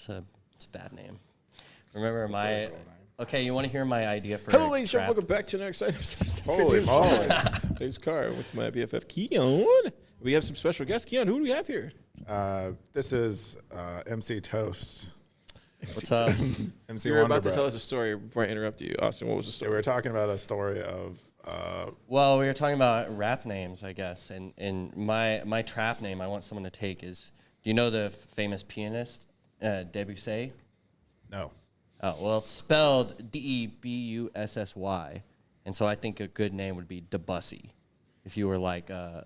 It's a bad name. Remember my... Okay, you want to hear my idea for Hello, ladies and gentlemen. Welcome back to another exciting episode. Holy moly. Today's Car with my BFF, Keyan. We have some special guests. Keyan, who do we have here? This is MC Toast. What's up? MC You were about Wonder to tell us a story before I interrupt you. Austin, what was the We story? were talking about a story of... Well, we were talking about rap names, I guess. And my trap name I want someone to take is... Do you know the famous pianist, Debussy? No. Oh, well, it's spelled Debussy, and so I think a good name would be Debussy, if you were like a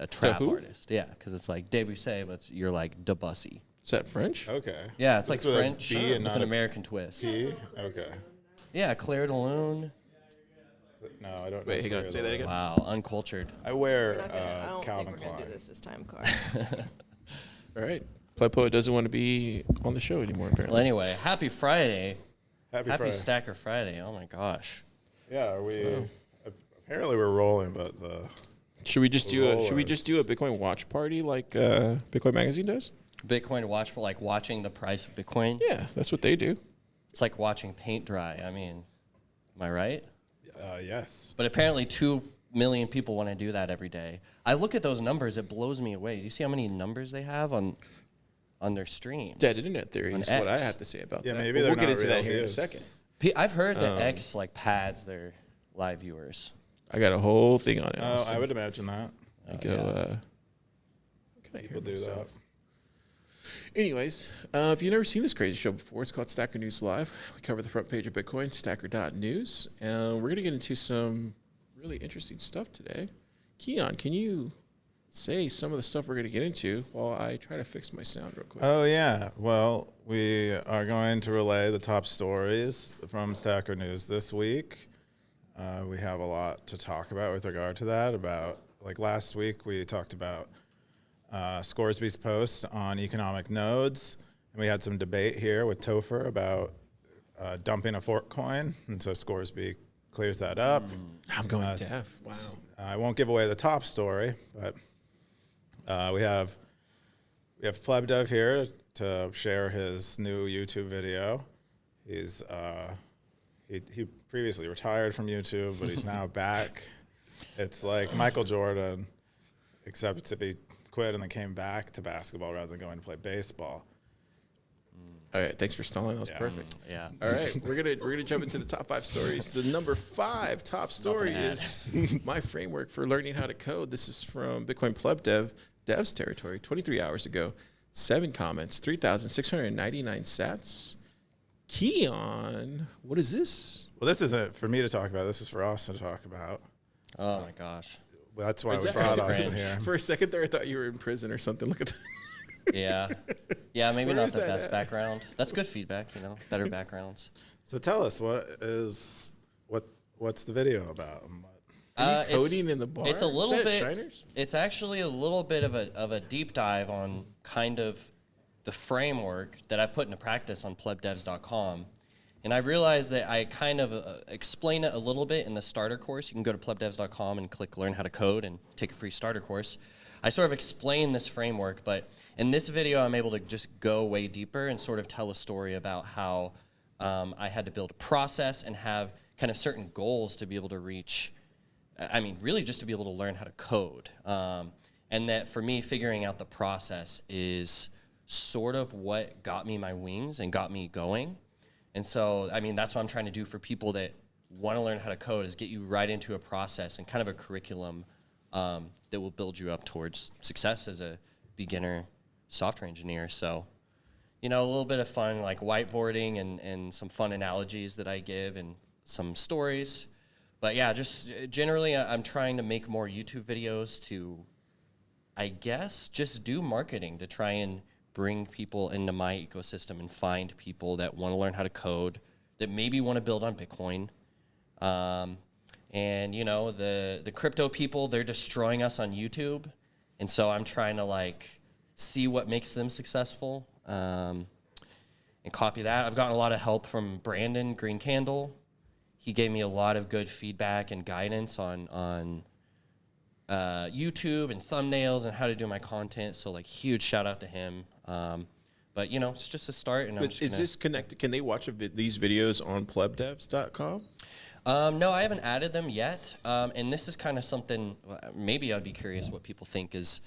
trap artist. Yeah, because it's like Debussy, but you're like Debussy. Is that French? Okay. Yeah, it's like with a French B and with not an a American twist. P? Okay. Yeah, Claire de Lune. No, I don't Wait, know. hang on. Say that again. Wow, uncultured. I wear I don't Calvin think we're Klein. gonna do this time, Car. All right. Pleb Poet doesn't want to be on the show anymore, apparently. Well, anyway, happy Friday. Happy Happy Friday. Stacker Friday. Oh, my gosh. Yeah, are we... Apparently we're rolling, but Should we just do a Rollers. Bitcoin watch party like Bitcoin Magazine does? Bitcoin watch for like watching the price of Bitcoin. Yeah, that's what they do. It's like watching paint dry. I mean, am I right? yes. But apparently 2 million people want to do that every day. I look at those numbers, it blows me away. Do you see how many numbers they have on their streams? Dead internet theory On is what I X. have to say about Yeah, that. maybe But they're we'll get not into that real here in a news. second. I've heard that X like pads their live viewers. I got a whole thing on it. Oh, Austin. I would imagine that. I go, can I hear People do myself? that. Anyways, if you've never seen this crazy show before, it's called Stacker News Live. We cover the front page of Bitcoin, stacker.news, and we're going to get into some really interesting stuff today. Keyan, can you say some of the stuff we're going to get into while I try to fix my sound real quick? Oh, yeah. Well, we are going to relay the top stories from Stacker News this week. We have a lot to talk about with regard to that. Like last week, we talked about Scoresby's post on economic nodes. And we had some debate here with Topher about dumping a fork coin. And so Scoresby clears that up. I'm going deaf. Wow. I won't give away the top story, but we have PlebDev here to share his new YouTube video. He's he previously retired from YouTube, but he's now back. It's like Michael Jordan, except he quit and then came back to basketball rather than going to play baseball. All right, thanks for stalling. That was perfect. Yeah. All right, we're gonna jump into the top 5 stories. The number 5 top story Nothing to is my framework for learning how to code. This is from Bitcoin PlebDev Devs territory. 23 hours ago, 7 comments, 3,699 sats. Keyan, what is this? Well, this isn't for me to talk about. This is for Austin to talk about. Oh, my gosh. Well, that's why Is we that brought right? Austin here. For a second there, I thought you were in prison or something. Look at that. Yeah. Yeah, maybe Where not is the that best at? background. That's good feedback, better backgrounds. So tell us, what's the video about? Are you coding in the bar? It's a Is little that bit. Shiners? It's actually a little bit of a deep dive on kind of the framework that I've put into practice on plebdevs.com. And I realized that I kind of explain it a little bit in the starter course. You can go to plebdevs.com and click Learn How to Code and take a free starter course. I sort of explain this framework, but in this video, I'm able to just go way deeper and sort of tell a story about how I had to build a process and have kind of certain goals to be able to reach. I mean, really just to be able to learn how to code. And that for me, figuring out the process is sort of what got me my wings and got me going. And so, I mean, that's what I'm trying to do for people that want to learn how to code is get you right into a process and kind of a curriculum that will build you up towards success as a beginner software engineer. So, a little bit of fun, like whiteboarding and some fun analogies that I give and some stories. But yeah, just generally I'm trying to make more YouTube videos to, I guess, just do marketing to try and bring people into my ecosystem and find people that want to learn how to code, that maybe want to build on Bitcoin. And, the crypto people, they're destroying us on YouTube. And so I'm trying to, see what makes them successful and copy that. I've gotten a lot of help from Brandon Green Candle. He gave me a lot of good feedback and guidance on YouTube and thumbnails and how to do my content. So huge shout out to him. But it's just a start, and I'm But just is gonna, this connected? Can they watch these videos on plebdevs.com? No, I haven't added them yet. And this is kind of something, maybe I'd be curious what people think is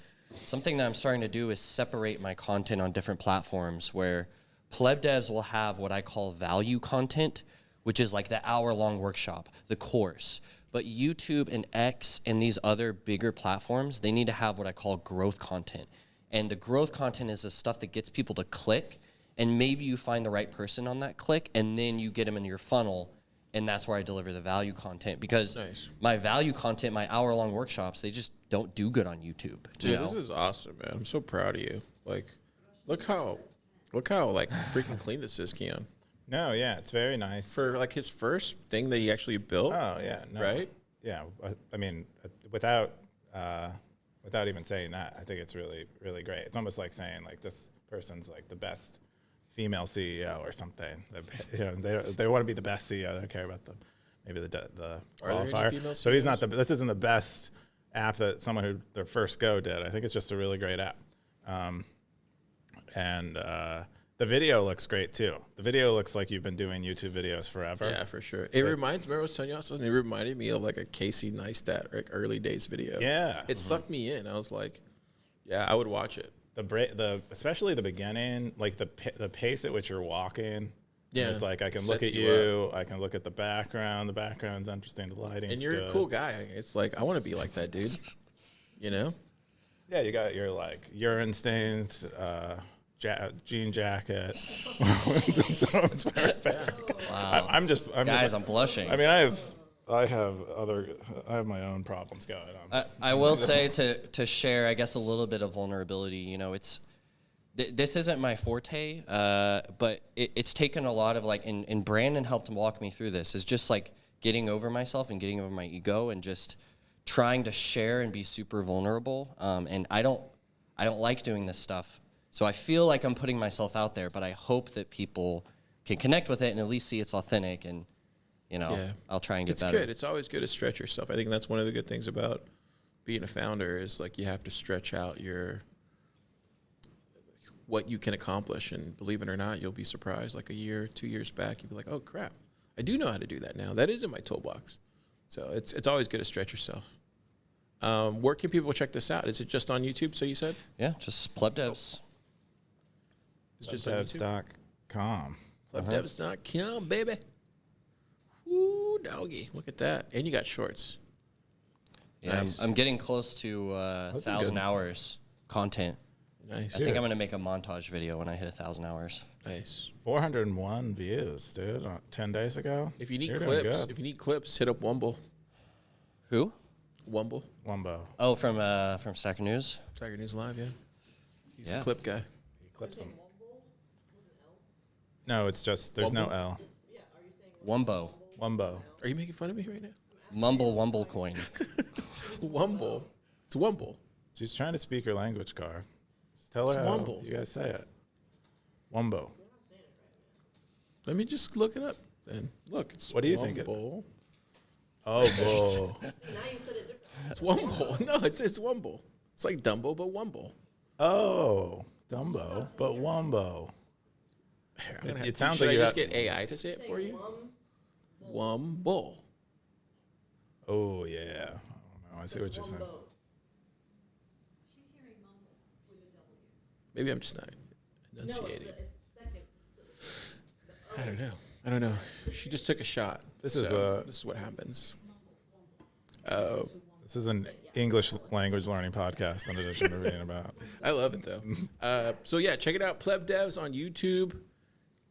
something that I'm starting to do is separate my content on different platforms where pleb devs will have what I call value content, which is like the hour-long workshop, the course. But YouTube and X and these other bigger platforms, they need to have what I call growth content. And the growth content is the stuff that gets people to click, and maybe you find the right person on that click, and then you get them into your funnel, and that's where I deliver the value content. Because my value content, my hour-long workshops, they just don't do good on YouTube. Dude, this is awesome, man. I'm so proud of you. Like, look how like freaking clean this is, Keyan. No, yeah, it's very nice. For like his first thing that he actually built. Oh yeah, no, right? Yeah, I mean, without even saying that, I think it's really, really great. It's almost like saying like this person's like the best female CEO or something. They want to be the best CEO. They don't care about maybe the qualifier. So he's not this isn't the best app that someone who their first go did. I think it's just a really great app. And the video looks great too. The video looks like you've been doing YouTube videos forever. Yeah, for sure. It reminds me, I was telling you also, it reminded me of like a Casey Neistat, like early days video. Yeah. It sucked me in. I was like, yeah, I would watch it. Especially the beginning, like the pace at which you're walking. Yeah. It's like I can look at you, I can look at the background. The background's interesting, the lighting. And you're a cool guy. It's like, I want to be like that, dude. You know? Yeah, you got your like urine stains, jean jacket. Wow. I'm just Guys, I'm blushing. I mean, I have my own problems going on. I will say to share, I guess, a little bit of vulnerability. This isn't my forte, but it's taken a lot of like, and Brandon helped walk me through this. Is just like getting over myself and getting over my ego and just trying to share and be super vulnerable. And I don't like doing this stuff. So I feel like I'm putting myself out there, but I hope that people can connect with it and at least see it's authentic. And I'll try and get better. It's good. It's always good to stretch yourself. I think that's one of the good things about being a founder is like you have to stretch out what you can accomplish. And believe it or not, you'll be surprised. Like a year, 2 years back, you'll be like, oh crap, I do know how to do that now. That is in my toolbox. So it's always good to stretch yourself. Where can people check this out? Is it just on YouTube? So you said? Yeah, just pleb devs. It's just on YouTube? Plebdevs.com. Plebdevs.com, baby. Ooh, doggy. Look at that. And you got shorts. Yeah, Nice. I'm getting close to 1,000 hours content. Nice. I think I'm going to make a montage video when I hit 1,000 hours. Nice. 401 views, dude. 10 days ago. If you need You're doing clips, good. hit up Wumble. Who? Wumble. Wumbo. Oh, from Stacker News? Tiger News Live, yeah. He's Yeah. the clip guy. He clips them. No, it's just there's no L. Wumbo. Wumbo. Are you making fun of me right now? Mumble Wumble coin. Wumble. It's Wumble. She's trying to speak her language, Car. Just tell It's her how Wumble. you guys say it. Wumbo. Let me just look it up then. Look, it's What do you think it- Wumble. Oh, bull. Now you said it different. It's Wumble. No, it's Wumble. It's like Dumbo, but Wumble. Oh, Dumbo, but Wumbo. Here, I'm gonna have It to- sounds should like I you just have- get AI to say it for you? Wumble. Oh, yeah. I don't know. I see what you're saying. She's hearing mumble with a W. Maybe I'm just not No, enunciating. it's second. I don't know. She just took a shot. This is this is what happens. This is an English language learning podcast in addition to being about. I love it though. So yeah, check it out, Pleb Devs on YouTube,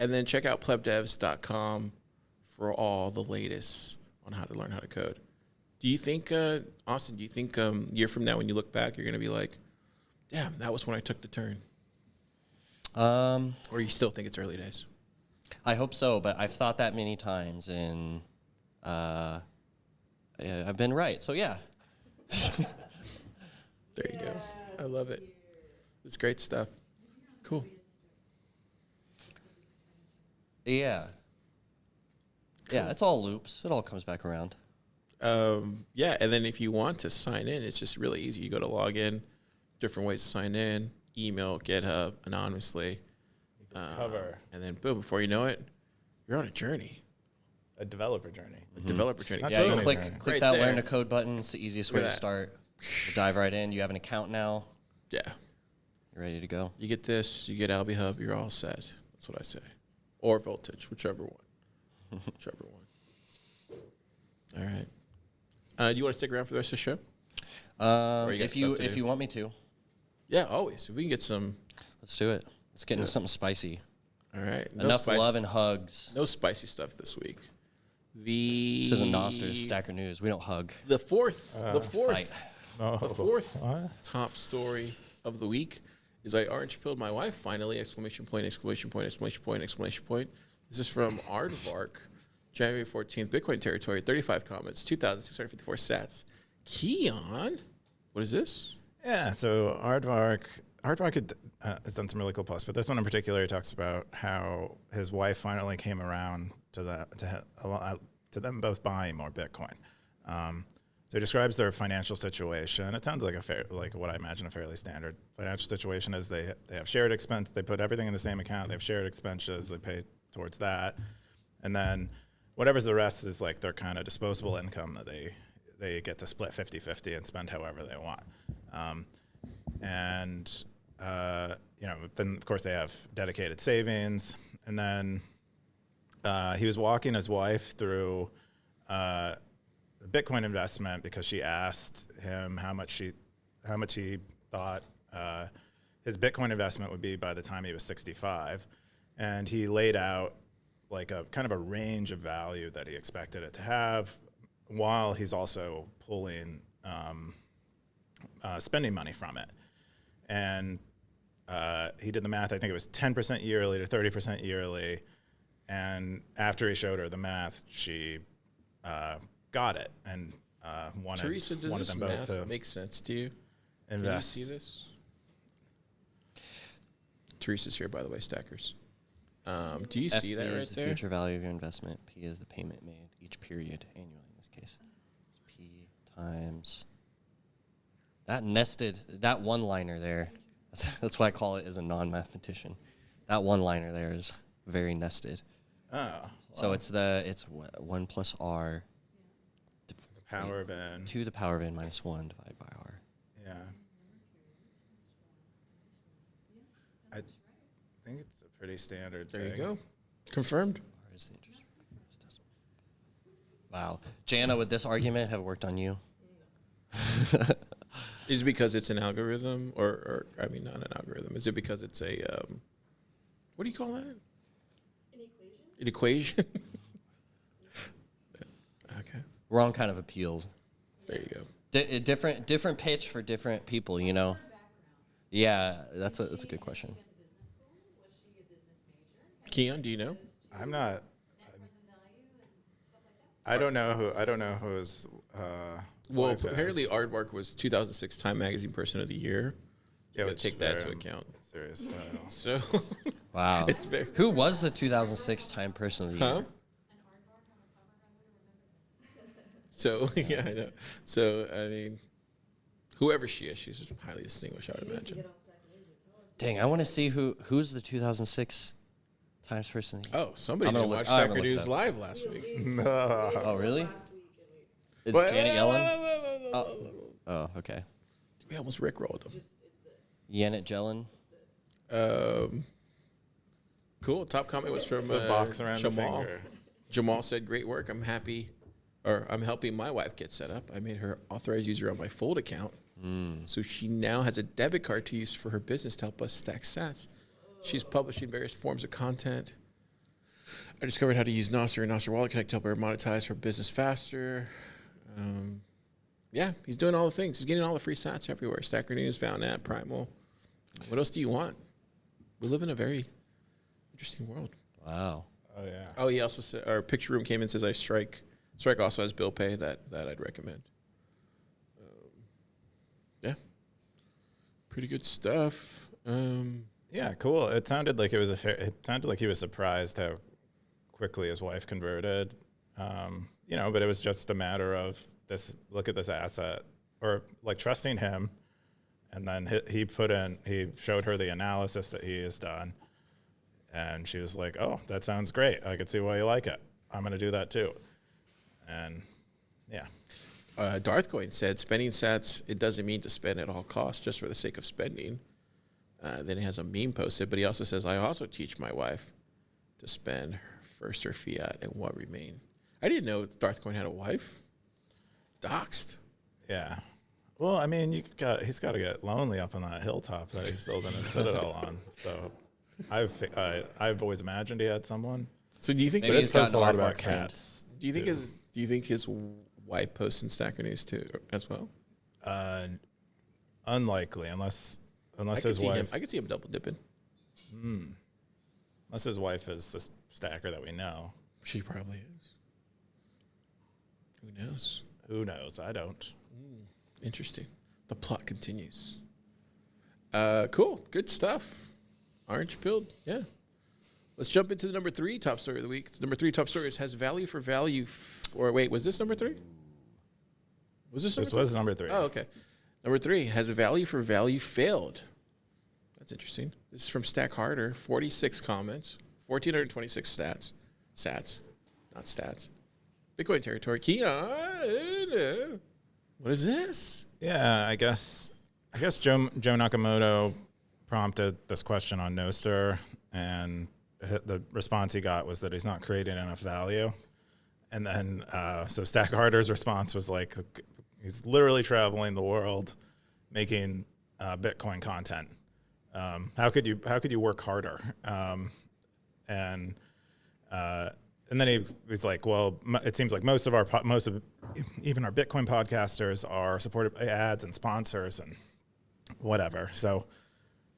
and then check out plebdevs.com for all the latest on how to learn how to code. Do you think, Austin? Do you think a year from now when you look back, you're gonna be like, "Damn, that was when I took the turn," or you still think it's early days? I hope so, but I've thought that many times, and I've been right. So yeah. There you go. I love it. It's great stuff. Cool. Yeah. Yeah, it's all loops. It all comes back around. Yeah, and then if you want to sign in, it's just really easy. You go to log in, different ways to sign in, email, GitHub, anonymously. Cover. And then boom, before you know it, you're on a journey, A developer journey. a developer journey. Not Yeah, you Boom. click Right that there. learn to code button. It's the easiest way Look to at that. start. You dive right in. You have an account now. Yeah. You're ready to go. You get this, you get Albi Hub, you're all set. That's what I say. Or Voltage, whichever one. Whichever one. All right. Do you want to stick around for the rest of the show? you got If you stuff to if do? you want me to, Yeah, always. If we can get some. let's do it. Let's get into something spicy. All right. Enough love and hugs. No spicy stuff this week. The This isn't Noster's Stacker News. We don't hug. The fourth Fight. The fourth top story of the week is I orange pilled my wife finally! Exclamation point! Exclamation point! Exclamation point! Exclamation point! This is from Aardvark, January 14th, Bitcoin territory, 35 comments, 2,654 sats. Keyan, what is this? Yeah, so Aardvark has done some really cool posts, but this one in particular, he talks about how his wife finally came around to them both buying more Bitcoin. So he describes their financial situation. It sounds like like what I imagine a fairly standard financial situation is. They have shared expense. They put everything in the same account. They have shared expenses. They pay towards that, and then whatever's the rest is like their kind of disposable income that they get to split 50-50 and spend however they want. Then of course they have dedicated savings, and then he was walking his wife through the Bitcoin investment because she asked him how much he thought his Bitcoin investment would be by the time he was 65, and he laid out like a kind of a range of value that he expected it to have, while he's also pulling spending money from it. And he did the math. I think it was 10% yearly to 30% yearly. And after he showed her the math, she got it and wanted, Teresa, does wanted this them both math to make sense to you? invest. Can you see this? Teresa's here, by the way, Stackers. Do you see that FV right is the there? future value of your investment. P is the payment made each period, annually in this case. P times that nested, that one-liner there. That's why I call it as a non-mathematician. That one-liner there is very nested. Oh, So it's 1 plus R the power of n. to the power of n minus 1 divided by R. Yeah. I think it's a pretty standard There you thing. go. Confirmed. R is the interest rate. Wow. Jana, would this argument have worked on you? Is it because it's an algorithm, or I mean, not an algorithm? Is it because it's a what do you call that? An equation? An equation. Okay, Wrong kind of appeals. there you go. Different pitch for different people, you know. Yeah, that's a good question. Keyan, do you know? I'm not. I don't know who's. Well, wife apparently is. Aardvark was 2006 Time Magazine Person of the Year. Yeah, Gotta which take that into very account. Serious title. So, Wow. it's very. Who was the 2006 Time Person of the Year? Huh? So yeah, I know. So I mean, whoever she is, she's highly distinguished, I would imagine. Dang, I want to see who's the 2006 Times Person of the Year. Oh, somebody I'm gonna didn't look- watch I'm gonna Stacker look it News up. live last week. Oh, really? It's Wait, Janet wait, Yellen? wait, wait, wait, wait, wait. Oh, okay. We almost rickrolled him. Janet Yellen. Cool. Top comment was from It's a box around the Jamal. finger. Jamal said, "Great work. I'm helping my wife get set up. I made her authorized user on my Fold account, so she now has a debit card to use for her business to help us stack sats. She's publishing various forms of content. I discovered how to use Nostr and Nostr Wallet Connect to help her monetize her business faster. Yeah, he's doing all the things. He's getting all the free sats everywhere. Stacker News, Found App, Primal. What else do you want? We live in a very interesting world." Wow. Oh yeah. Oh, he also said, our picture room came in and says, Strike also has bill pay that I'd recommend. Yeah. Pretty good stuff. Yeah, cool. It sounded like it sounded like he was surprised how quickly his wife converted. But it was just a matter of this. Look at this asset, or like trusting him, and then he showed her the analysis that he has done, And she was like, oh, that sounds great. I can see why you like it. I'm going to do that too. And yeah. Darth Coin said, spending sats, it doesn't mean to spend at all costs just for the sake of spending. Then he has a meme posted, but he also says, I also teach my wife to spend first her fiat and what remain. I didn't know Darth Coin had a wife. Doxed. Yeah. Well, I mean, he's got to get lonely up on that hilltop that he's building his citadel on. So I've always imagined he had someone. So do you think Maybe But he's it's posted got a lot an about artwork cats. Do you think his wife posts in Stacker News too as well? Unlikely, unless I could his see wife. him. I could see him double dipping. Unless his wife is a stacker that we know. She probably is. Who knows? Who knows? I don't. Interesting. The plot continues. Cool. Good stuff. Orange pilled. Yeah. Let's jump into the number 3 top story of the week. The number 3 top story is has value for value. Or wait, was this number 3? Was this number This 3? was number 3. Oh, okay. Number 3 has value for value failed. That's interesting. This is from Stack Harder. 46 comments, 1,426 sats, not stats. Bitcoin territory. Keyan, what is this? Yeah, I guess Joe Nakamoto prompted this question on Nostr, and the response he got was that he's not creating enough value. And then so Stack Harder's response was like, he's literally traveling the world making Bitcoin content. How could you work harder? And then he was like, well, it seems like most of even our Bitcoin podcasters are supported by ads and sponsors and whatever. So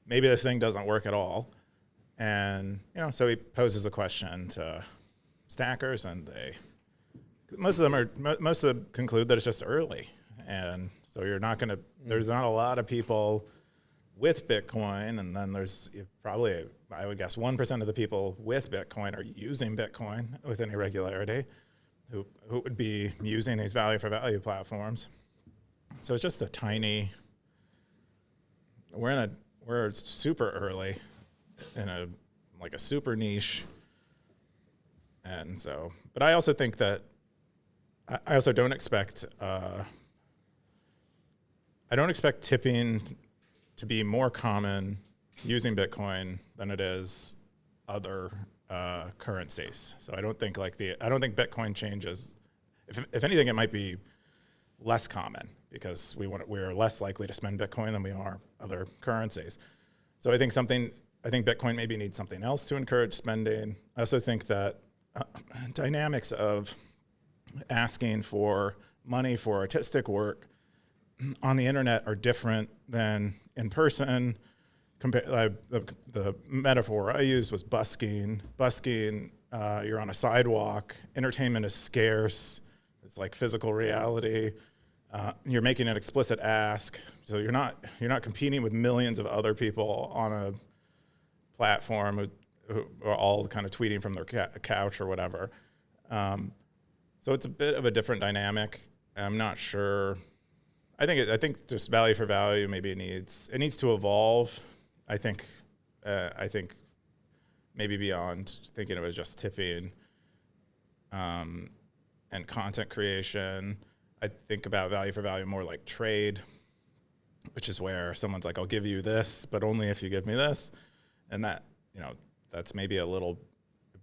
maybe this thing doesn't work at all. And so he poses a question to stackers, and most of them conclude that it's just early, and so you're not going to. There's not a lot of people with Bitcoin, and then there's probably, I would guess, 1% of the people with Bitcoin are using Bitcoin with any regularity, who would be using these value for value platforms. So it's just a tiny. We're super early in a super niche, and so. But I also think that I also don't expect. I don't expect tipping to be more common using Bitcoin than it is other currencies. So I don't think Bitcoin changes. If anything, it might be less common because we're less likely to spend Bitcoin than we are other currencies. So I think Bitcoin maybe needs something else to encourage spending. I also think that dynamics of asking for money for artistic work on the internet are different than in person. The metaphor I used was busking. Busking, you're on a sidewalk. Entertainment is scarce. It's like physical reality. You're making an explicit ask, so you're not competing with millions of other people on a platform who are all kind of tweeting from their couch or whatever. So it's a bit of a different dynamic. I'm not sure. I think just value for value maybe it needs to evolve. I think maybe beyond thinking of it as just tipping and content creation. I think about value for value more like trade, which is where someone's like, I'll give you this, but only if you give me this. And that, that's maybe a little,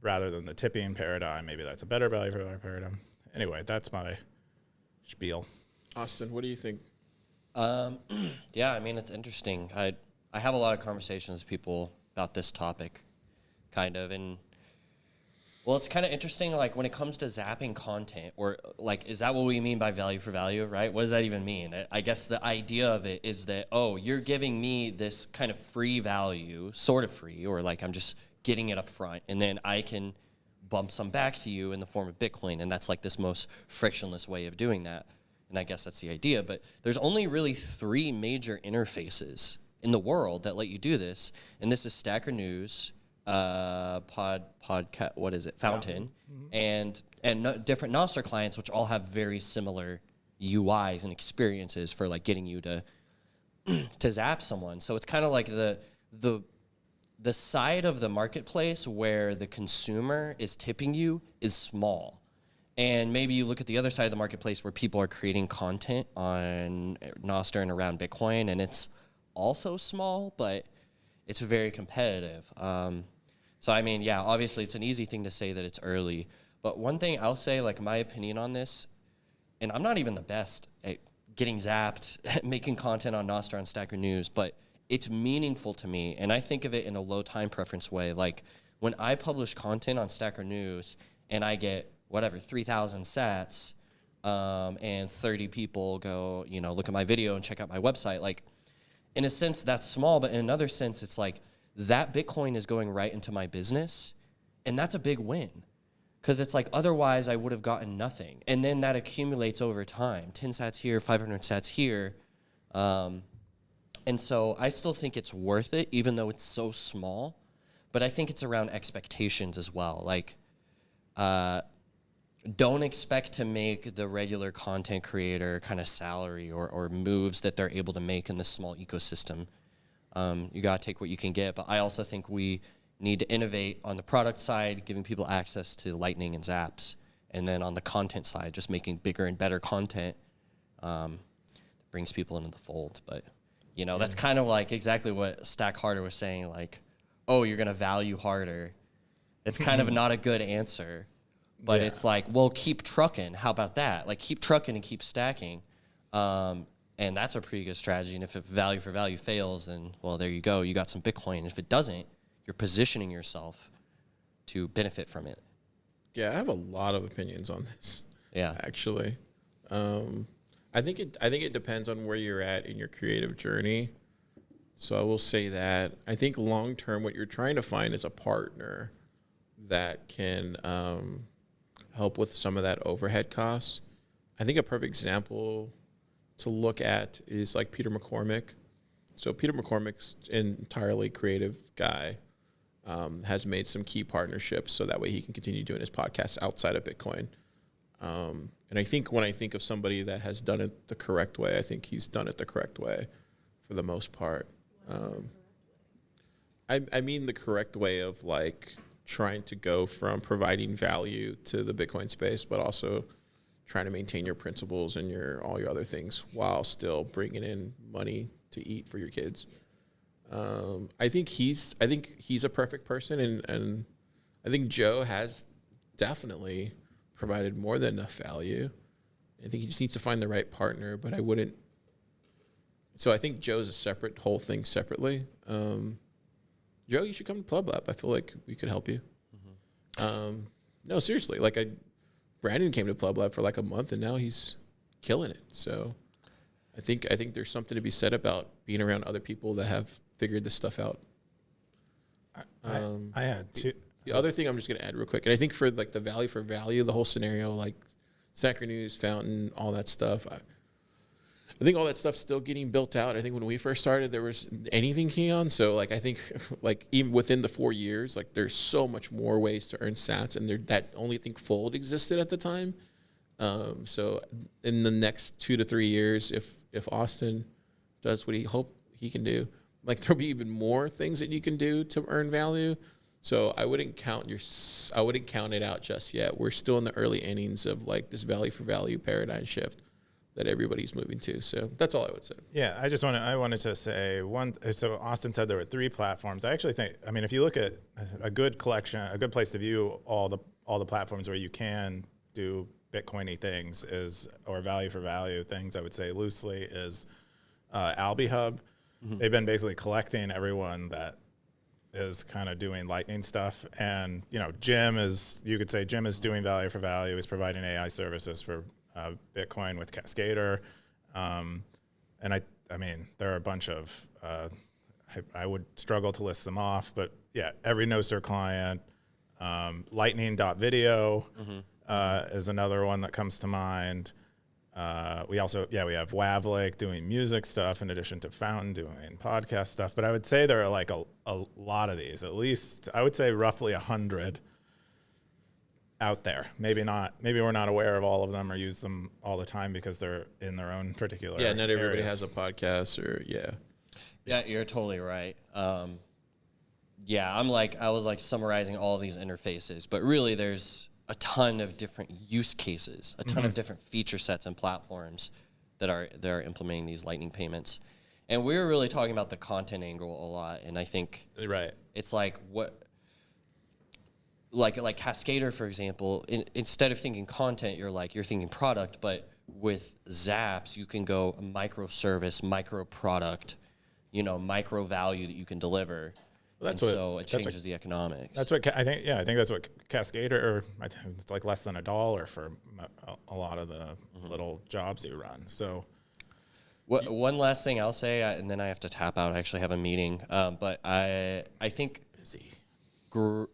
rather than the tipping paradigm, maybe that's a better value for value paradigm. Anyway, that's my spiel. Austin, what do you think? Yeah, I mean, it's interesting. I have a lot of conversations with people about this topic, kind of, and well, it's kind of interesting, like, when it comes to zapping content, or, like, is that what we mean by value for value, right? What does that even mean? I guess the idea of it is that, oh, you're giving me this kind of free value, sort of free, or, like, I'm just getting it up front, and then I can bump some back to you in the form of Bitcoin, and that's, like, this most frictionless way of doing that, and I guess that's the idea, but there's only really 3 major interfaces in the world that let you do this, and this is Stacker News, podcast, what is it, Fountain, and different Nostr clients, which all have very similar UIs and experiences for, like, getting you to to zap someone. So it's kind of like the the side of the marketplace where the consumer is tipping you is small. And maybe you look at the other side of the marketplace where people are creating content on Nostr and around Bitcoin, and it's also small, but it's very competitive. So, I mean, yeah, obviously it's an easy thing to say that it's early. But one thing I'll say, like my opinion on this, and I'm not even the best at getting zapped, making content on Nostr and Stacker News, but it's meaningful to me. And I think of it in a low time preference way. Like when I publish content on Stacker News and I get whatever, 3,000 sats, and 30 people go, look at my video and check out my website. Like, in a sense, that's small, but in another sense, it's like that Bitcoin is going right into my business, and that's a big win. Because it's like, otherwise, I would have gotten nothing. And then that accumulates over time, 10 sats here, 500 sats here. And so I still think it's worth it, even though it's so small. But I think it's around expectations as well. Like, don't expect to make the regular content creator kind of salary or moves that they're able to make in this small ecosystem. You got to take what you can get. But I also think we need to innovate on the product side, giving people access to Lightning and Zaps. And then on the content side, just making bigger and better content that brings people into the fold. But, that's kind of like exactly what Stack Harder was saying, like, oh, you're going to value harder. It's kind of not a good answer. But it's like, well, keep trucking. How about that? Like, keep trucking and keep stacking. And that's a pretty good strategy. And if value for value fails, then, well, there you go. You got some Bitcoin. If it doesn't, you're positioning yourself to benefit from it. Yeah, I have a lot of opinions on this. Yeah. Actually. I think it depends on where you're at in your creative journey. So I will say that. I think long term, what you're trying to find is a partner that can help with some of that overhead costs. I think a perfect example to look at is like Peter McCormick. So Peter McCormick's an entirely creative guy, has made some key partnerships so that way he can continue doing his podcasts outside of Bitcoin. And I think when I think of somebody that has done it the correct way, I think he's done it the correct way for the most part. I mean the correct way of like trying to go from providing value to the Bitcoin space, but also trying to maintain your principles and all your other things while still bringing in money to eat for your kids. I think he's a perfect person, and I think Joe has definitely provided more than enough value. I think he just needs to find the right partner, but I wouldn't. So I think Joe's a separate whole thing separately. Joe, you should come to Pleb Lab. I feel like we could help you. Mm-hmm. No, seriously. Like Brandon came to Pleb Lab for like a month, and now he's killing it. So I think there's something to be said about being around other people that have figured this stuff out. I had two. The other thing I'm just going to add real quick, and I think for like the value for value, the whole scenario, like Stacker News, Fountain, all that stuff, I think all that stuff's still getting built out. I think when we first started, there was anything Keyan. So like I think like even within the 4 years, like there's so much more ways to earn sats, and that only think Fold existed at the time. So in the next 2 to 3 years, if Austin does what he hope he can do, like there'll be even more things that you can do to earn value. So I wouldn't count it out just yet. We're still in the early innings of like this value for value paradigm shift that everybody's moving to. So that's all I would say. Yeah, I wanted to say one. So Austin said there were 3 platforms. I actually think, I mean, if you look at a good collection, a good place to view all the platforms where you can do Bitcoiny things or value for value things, I would say loosely, is Alby Hub. Mm-hmm. They've been basically collecting everyone that is kind of doing Lightning stuff. And, Jim is doing value for value. He's providing AI services for Bitcoin with Cascader. And I mean, there are a bunch of, I would struggle to list them off, but yeah, every Nostr client, lightning.video is another one that comes to mind. We have Wavlake doing music stuff in addition to Fountain doing podcast stuff. But I would say there are like a lot of these, at least I would say roughly 100 out there. Maybe we're not aware of all of them or use them all the time because they're in their own particular not everybody areas. has a podcast or. Yeah, you're totally right. Yeah, I was like summarizing all these interfaces, but really there's a ton of different use cases, a ton of different feature sets and platforms that are implementing these Lightning payments. And we're really talking about the content angle a lot, and I think it's like like Cascader, for example, instead of thinking content, you're thinking product, but with Zaps, you can go microservice, micro product, micro value that you can deliver. So it changes the economics. That's what I think. Yeah, I think that's what Cascader, or I think it's like less than $1 for a lot of the little jobs you run. So, one last thing I'll say, and then I have to tap out. I actually have a meeting, but I think busy.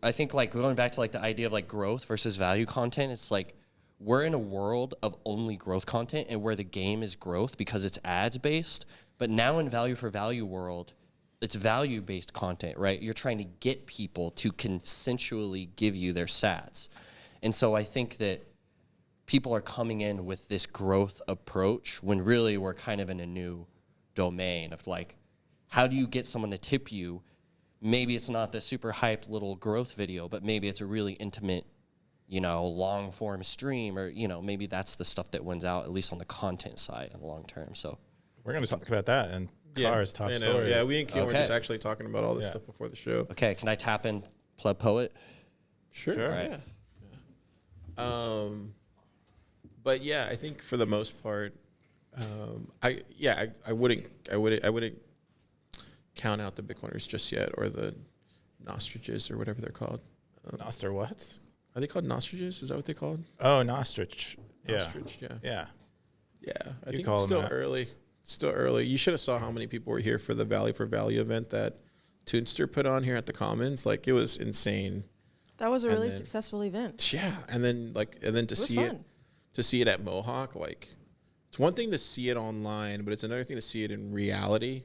I think like going back to like the idea of like growth versus value content. It's like we're in a world of only growth content, and where the game is growth because it's ads based. But now in value for value world, it's value-based content, right? You're trying to get people to consensually give you their sats. And so I think that people are coming in with this growth approach when really we're kind of in a new domain of like, how do you get someone to tip you? Maybe it's not the super hype little growth video, but maybe it's a really intimate, long form stream, or, maybe that's the stuff that wins out, at least on the content side in the long term. So we're going to talk about that and Car's top story. Yeah, we and Keyan were just actually talking about all this stuff before the show. Okay, can I tap in Pleb Poet? Sure. Right. Yeah. But yeah, I think for the most part, I wouldn't count out the Bitcoiners just yet, or the Nostriches or whatever they're called. Nostr what? Are they called Nostriches? Is that what they called? Oh, Nostrich. Yeah. Nostrich, yeah. Yeah. I think it's still early. Still early. You should have saw how many people were here for the Value for Value event that Toonster put on here at the Commons. Like, it was insane. That was a really successful event. Yeah, and then to see it at Mohawk, like, it's one thing to see it online, but it's another thing to see it in reality.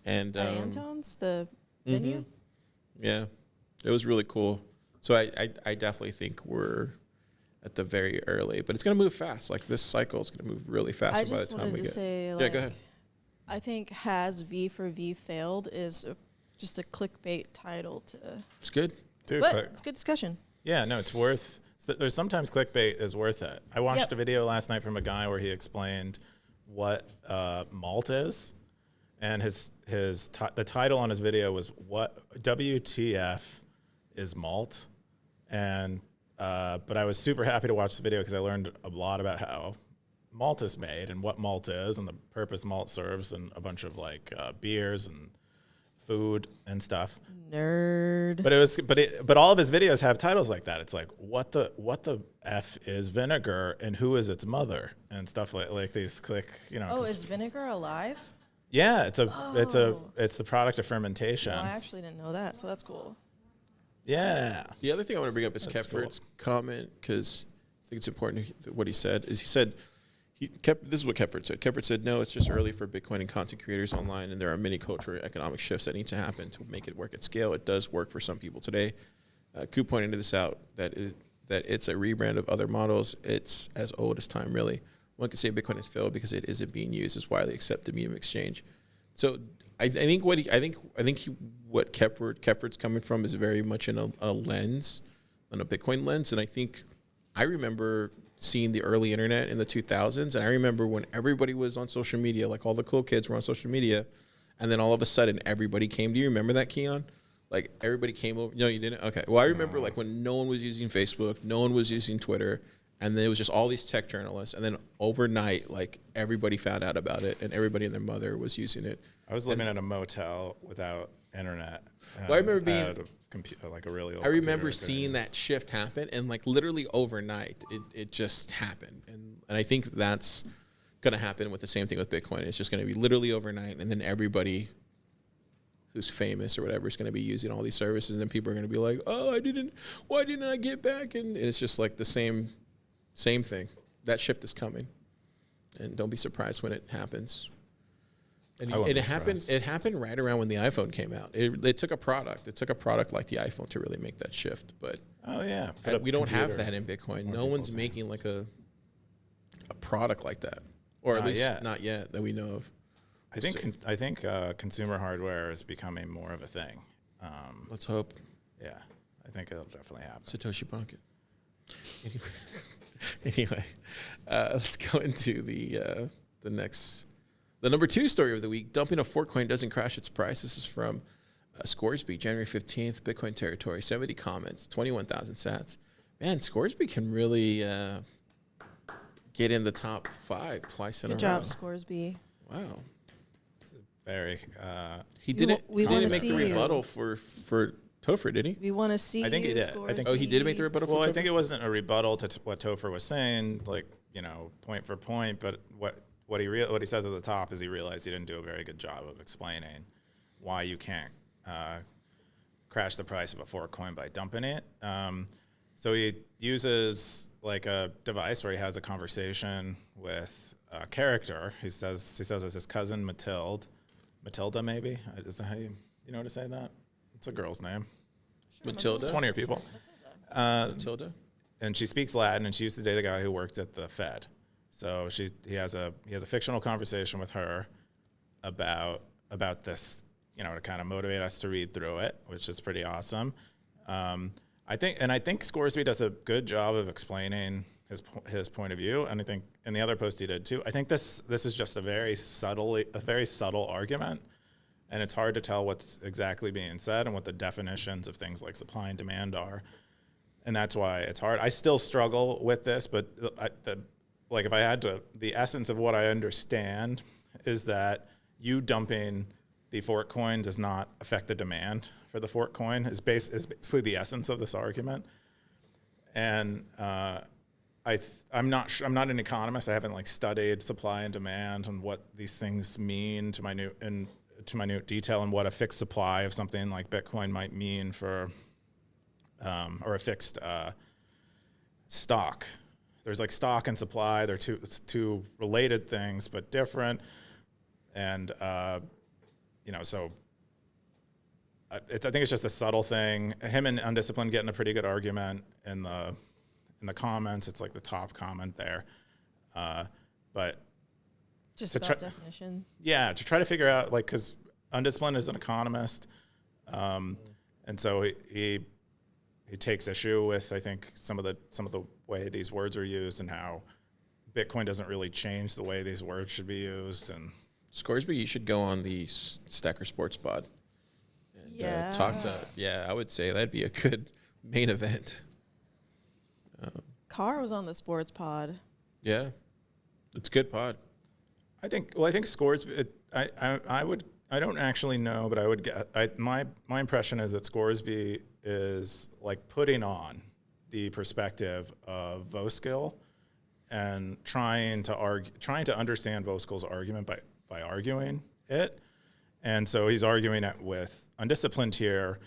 And at Anton's, the venue. Yeah, it was really cool. So I definitely think we're at the very early, but it's going to move fast. Like, this cycle is going to move really fast by the time we get. Say, yeah, go ahead. I think "Has V for V failed" is just a clickbait title to. It's good, dude. But it's good discussion. Yeah, no, it's worth. There's sometimes clickbait is worth it. I watched a video last night from a guy where he explained what malt is, and the title on his video was "What WTF is malt," and. But I was super happy to watch the video because I learned a lot about how malt is made and what malt is and the purpose malt serves, and a bunch of like beers and food and stuff. Nerd. But all of his videos have titles like that. It's like what the F is vinegar and who is its mother and stuff like these Oh, is vinegar alive? Yeah, it's the product of fermentation. Well, I actually didn't know that, so that's cool. Yeah. The other thing I want to bring up is Kepford's comment, because I think it's important what he said. This is what Kepford said. Kepford said, no, it's just early for Bitcoin and content creators online, and there are many cultural and economic shifts that need to happen to make it work at scale. It does work for some people today. Ku pointed this out, that it's a rebrand of other models. It's as old as time, really. One could say Bitcoin has failed because it isn't being used as widely accepted medium of exchange. So I think what Kepford's coming from is very much in a lens, on a Bitcoin lens. And I remember seeing the early internet in the 2000s, and I remember when everybody was on social media, like all the cool kids were on social media, and then all of a sudden everybody came. Do you remember that, Keyan? Like, everybody came over. No, you didn't? Okay. Well, I remember like when no one was using Facebook, no one was using Twitter, and then it was just all these tech journalists. And then overnight, like, everybody found out about it, and everybody and their mother was using it. I was living in a motel without internet. Well, I remember being like a really old. I remember seeing that shift happen, and like literally overnight, it just happened. And I think that's going to happen with the same thing with Bitcoin. It's just going to be literally overnight, and then everybody who's famous or whatever is going to be using all these services, and then people are going to be like, "Oh, why didn't I get back?" And it's just like the same thing. That shift is coming, and don't be surprised when it happens. And it happened right around when the iPhone came out. It took a product. It took a product like the iPhone to really make that shift. But we don't have that in Bitcoin. No one's making like a product like that, or at least not yet that we know of. I think consumer hardware is becoming more of a thing. Let's hope. Yeah, I think it'll definitely happen. Satoshi Bank. Anyway, let's go into the number 2 story of the week. Dumping a fork coin doesn't crash its price. This is from Scoresby, January 15th, Bitcoin territory. 70 comments, 21,000 sats. Man, Scoresby can really get in the top 5 twice in a row. Good job, Scoresby. Wow. Very. He didn't wanna make the see you. rebuttal for Topher, did he? We want to see. I think he you, did. I think- Oh, he did make the Scoresby. rebuttal Well, for I Topher? think it wasn't a rebuttal to what Topher was saying, like, point for point, but what he says at the top is he realized he didn't do a very good job of explaining why you can't crash the price of a fork coin by dumping it. So he uses like a device where he has a conversation with a character. He says it's his cousin Matilda, maybe? Is that how you know how to say that? It's a girl's name. Matilda? It's one of your people. Matilda? And she speaks Latin, and she used to date a guy who worked at the Fed. So he has a fictional conversation with her about this, to kind of motivate us to read through it, which is pretty awesome. I think Scoresby does a good job of explaining his point of view, and I think in the other post he did too. I think this is just a very subtle argument, and it's hard to tell what's exactly being said and what the definitions of things like supply and demand are, and that's why it's hard. I still struggle with this, but if I had to, the essence of what I understand is that you dumping the fork coin does not affect the demand for the fork coin is basically the essence of this argument. And I'm not an economist. I haven't studied supply and demand and what these things mean to minute detail, and what a fixed supply of something like Bitcoin might mean for or a fixed stock. There's stock and supply. They're two related things, but different. And so I think it's just a subtle thing. Him and Undisciplined getting a pretty good argument in the comments. It's the top comment there, but Just about definition. yeah, to try to figure out because Undisciplined is an economist, and so he takes issue with I think some of the way these words are used and how Bitcoin doesn't really change the way these words should be used. And Scoresby, you should go on the Stacker Sports Pod. And, Yeah. talk to. Yeah, I would say that'd be a good main event. Car was on the sports pod. Yeah, it's a good pod. I think Scoresby. I don't actually know, but I would get. My impression is that Scoresby is putting on the perspective of Voskill and trying to understand Voskill's argument by arguing it. And so he's arguing it with Undisciplined here,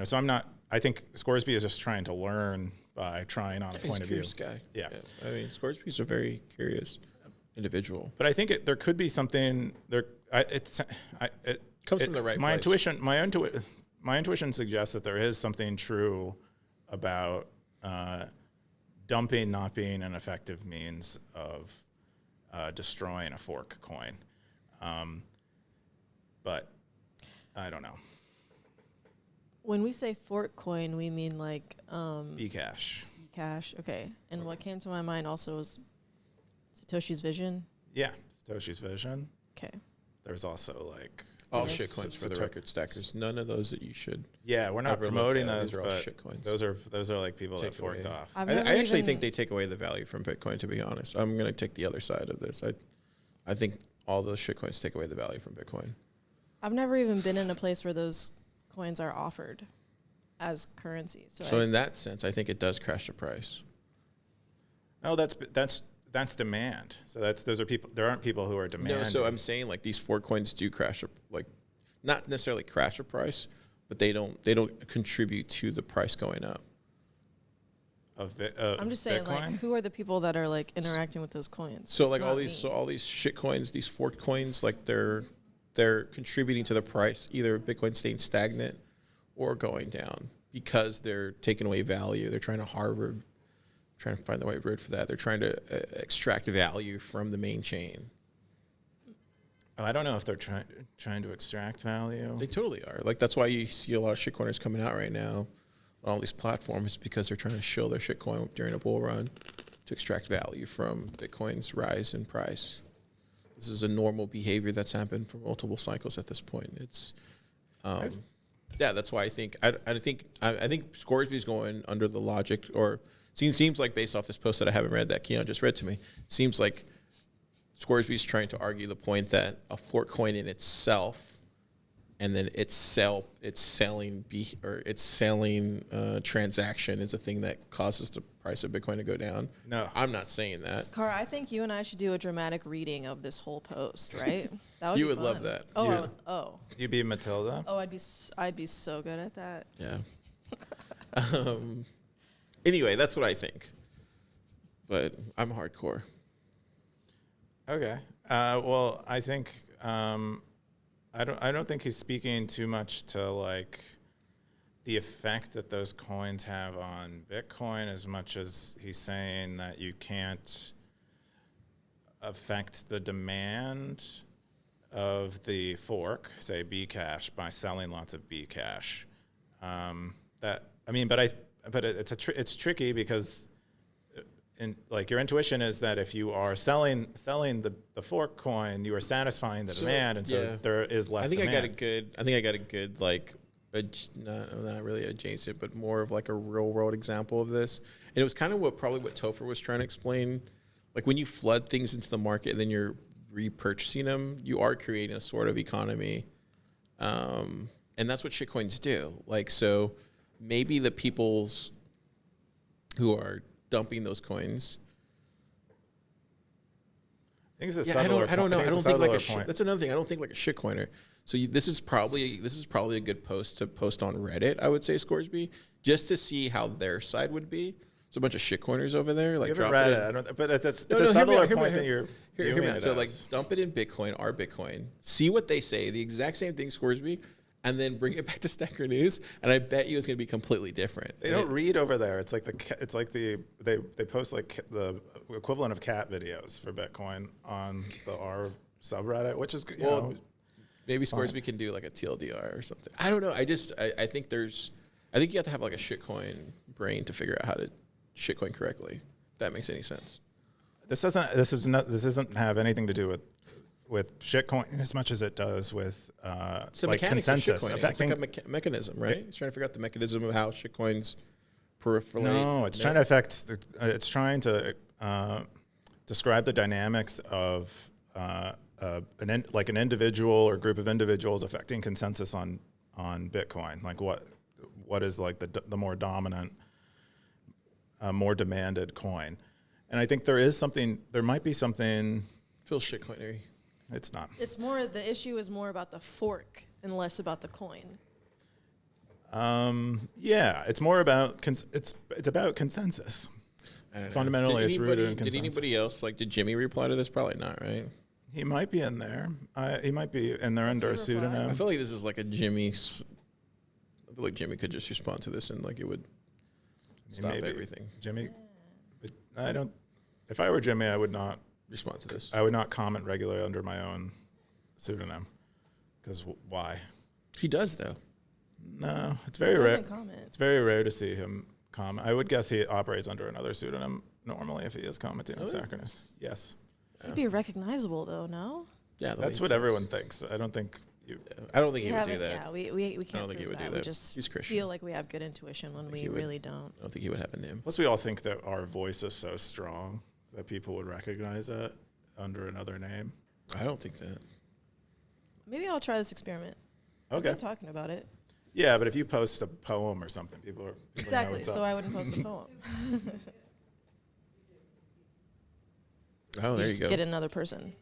so I'm not. I think Scoresby is just trying to learn by trying on a point of view. He's a curious guy. Yeah. I mean, Scoresby's a very curious individual. But I think there could be something there. It Comes from the right my place. My intuition suggests that there is something true about dumping not being an effective means of destroying a fork coin. But I don't know. When we say fork coin, we mean Bcash. cash. Okay. And what came to my mind also was Satoshi's vision. Yeah, Satoshi's vision. Okay. There's also All Yes. shitcoins for the record, Stackers. None of those that you should. yeah, we're not Overlook promoting that. those, Those are all but shitcoins. those are people that Take forked away. off. I've I never actually even- think they take away the value from Bitcoin, to be honest. I'm going to take the other side of this. I think all those shitcoins take away the value from Bitcoin. I've never even been in a place where those coins are offered as currency. So in that sense, I think it does crash the price. No, that's demand. So those are people. There aren't people who are demanding. No, so I'm saying these fork coins do crash, not necessarily crash a price, but they don't contribute to the price going up. I'm just saying, Bitcoin? who are the people that are interacting with those coins? So It's all not these me. shit coins, these fork coins, they're contributing to the price, either Bitcoin staying stagnant or going down because they're taking away value. They're trying to find the right word for that. They're trying to extract value from the main chain. I don't know if they're trying to extract value. They totally are. Like, that's why you see a lot of shitcoiners coming out right now on all these platforms, because they're trying to shill their shitcoin during a bull run to extract value from Bitcoin's rise in price. This is a normal behavior that's happened for multiple cycles at this point. It's, yeah, that's why I think Scoresby's going under the logic, or seems like, based off this post that I haven't read that Keyan just read to me, seems like Scoresby's trying to argue the point that a fork coin in itself, and then its selling transaction is a thing that causes the price of Bitcoin to go down. No, I'm not saying that. Car, I think you and I should do a dramatic reading of this whole post, right? That would You be would fun. love that. Oh, Yeah. You be Matilda. Oh, I'd be so good at that. Yeah. Anyway, that's what I think. But I'm hardcore. Okay. Well, I think I don't think he's speaking too much to like the effect that those coins have on Bitcoin, as much as he's saying that you can't affect the demand of the fork, say Bcash, by selling lots of Bcash. It's tricky because like your intuition is that if you are selling the fork coin, you are satisfying the demand, and so there is less. I think demand. I got a good like, not really adjacent, but more of like a real world example of this. And it was kind of what Topher was trying to explain. Like, when you flood things into the market and then you're repurchasing them, you are creating a sort of economy, and that's what shitcoins do. Like, so maybe the peoples who are dumping those coins. I think it's a Yeah, I don't know. I don't think like point. that's another thing. I don't think like a shitcoiner. So this is probably a good post to post on Reddit, I would say, Scoresby, just to see how their side would be. There's a bunch of shitcoiners over there. Like, You haven't drop read it. it. I don't. But it's No, a hear me subtler out, hear me point out, that you're. Hear me viewing out. it So, like, as. dump it in Bitcoin, our Bitcoin. See what they say. The exact same thing, Scoresby, and then bring it back to Stacker News. And I bet you it's going to be completely different. They don't read over there. It's like they post like the equivalent of cat videos for Bitcoin on the R subreddit, which is you know. Maybe Scoresby can do like a TLDR or something. I don't know. I think you have to have like a shitcoin brain to figure out how to shitcoin correctly. If that makes any sense. This doesn't have anything to do with shitcoin as much as it does with It's the like mechanics of consensus. shitcoining. It's like a mechanism, right? It's trying to figure out the mechanism of how shitcoins proliferate. No, it's trying to affect. It's trying to describe the dynamics of an individual or group of individuals affecting consensus on Bitcoin. Like what is like the more dominant, more demanded coin. And I think there might be something. Feels shitcoinery. It's not. The issue is more about the fork and less about the coin. Yeah, it's more about it's about consensus. I don't know. Fundamentally, it's rooted in consensus. Did anybody else, did Jimmy reply to this? Probably not, right? He might be in there. He might be in there under a he reply? pseudonym. I feel like this is like a Jimmy's. I feel like Jimmy could just respond to this and like it would stop Maybe. everything. Jimmy, I don't. If I were Jimmy, I would not Respond to this. I would not comment regularly under my own pseudonym. Because why? He does though. No, it's very Doesn't rare. comment. It's very rare to see him comment. I would guess he operates under another pseudonym normally if he is commenting on Really? Sacrinus. Yes, He'd be recognizable though, no? Yeah, that's what everyone thinks. I don't think you. I don't think he would do haven't- that. Yeah, we can't think he prove would do that. We that. just He's Christian. feel like we have good intuition when we he would. really don't. I don't think he would have a name. Plus, we all think that our voice is so strong that people would recognize it under another name. I don't think that. Maybe I'll try this experiment. We've Okay. been talking about it. Yeah, but if you post a poem or something, people know Exactly. what's So up. I wouldn't post a poem. Oh, there you just go. get another person.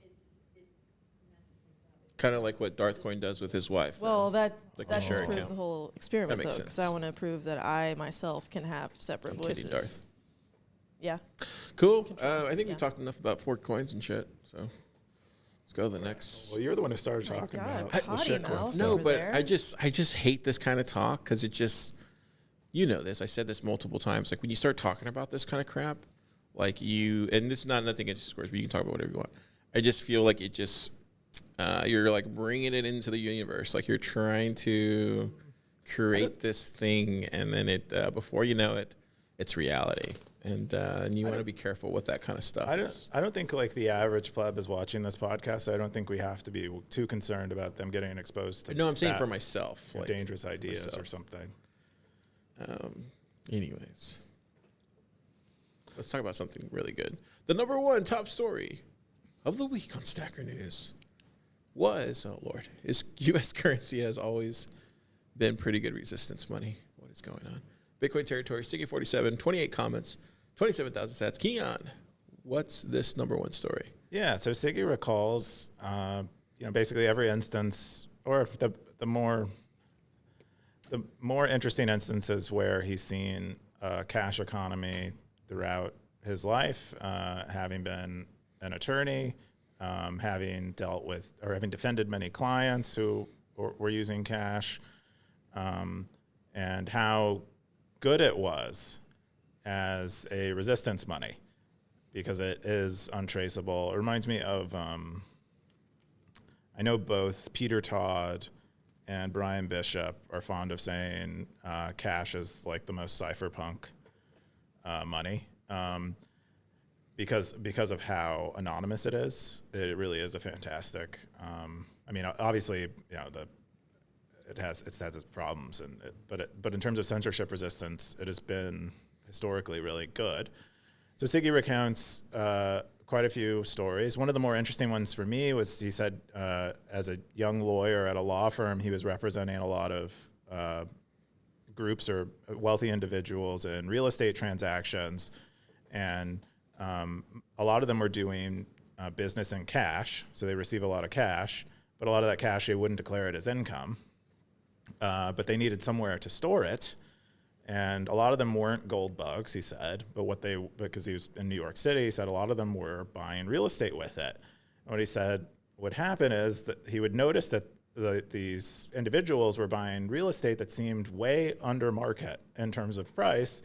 Kind of like what Darth Coin does with his wife. Well, that Like that the just share proves account. the whole experiment, That makes though, because sense. I want to prove that I myself can have separate I'm voices. kidding, Darth. Yeah. Cool. I think we Yeah. talked enough about fork coins and shit. So let's go to the next. Well, you're the one who started My talking God, about the potty shit mouth. coins. No, over but there. I just hate this kind of talk because it just, you know this. I said this multiple times. Like when you start talking about this kind of crap, like and this is not nothing against scores, but you can talk about whatever you want. I just feel like it just you're like bringing it into the universe. Like you're trying to create this thing, and then it before you know it, it's reality. And you want to be careful with that kind of stuff. I don't think like the average pleb is watching this podcast. So I don't think we have to be too concerned about them getting exposed to. No, I'm saying for myself, like dangerous ideas myself. or something. Anyways, let's talk about something really good. The number one top story of the week on Stacker News was, oh Lord, is U.S. currency has always been pretty good resistance money. What is going on? Bitcoin territory, Sticky 47, 28 comments, 27,000 sats. Keyan, what's this number one story? Yeah, so Siggy recalls, basically every instance, or the more interesting instances where he's seen a cash economy throughout his life, having been an attorney, having dealt with or having defended many clients who were using cash, and how good it was as a resistance money because it is untraceable. It reminds me of, I know both Peter Todd and Brian Bishop are fond of saying cash is like the most cypherpunk money because of how anonymous it is. It really is a fantastic. Obviously, it has its problems, but in terms of censorship resistance, it has been historically really good. So Siggy recounts quite a few stories. One of the more interesting ones for me was he said as a young lawyer at a law firm, he was representing a lot of groups or wealthy individuals in real estate transactions, and a lot of them were doing business in cash, so they receive a lot of cash, but a lot of that cash they wouldn't declare it as income. But they needed somewhere to store it. And a lot of them weren't gold bugs, he said, but because he was in New York City, he said a lot of them were buying real estate with it. And what he said would happen is that he would notice that these individuals were buying real estate that seemed way under market in terms of price.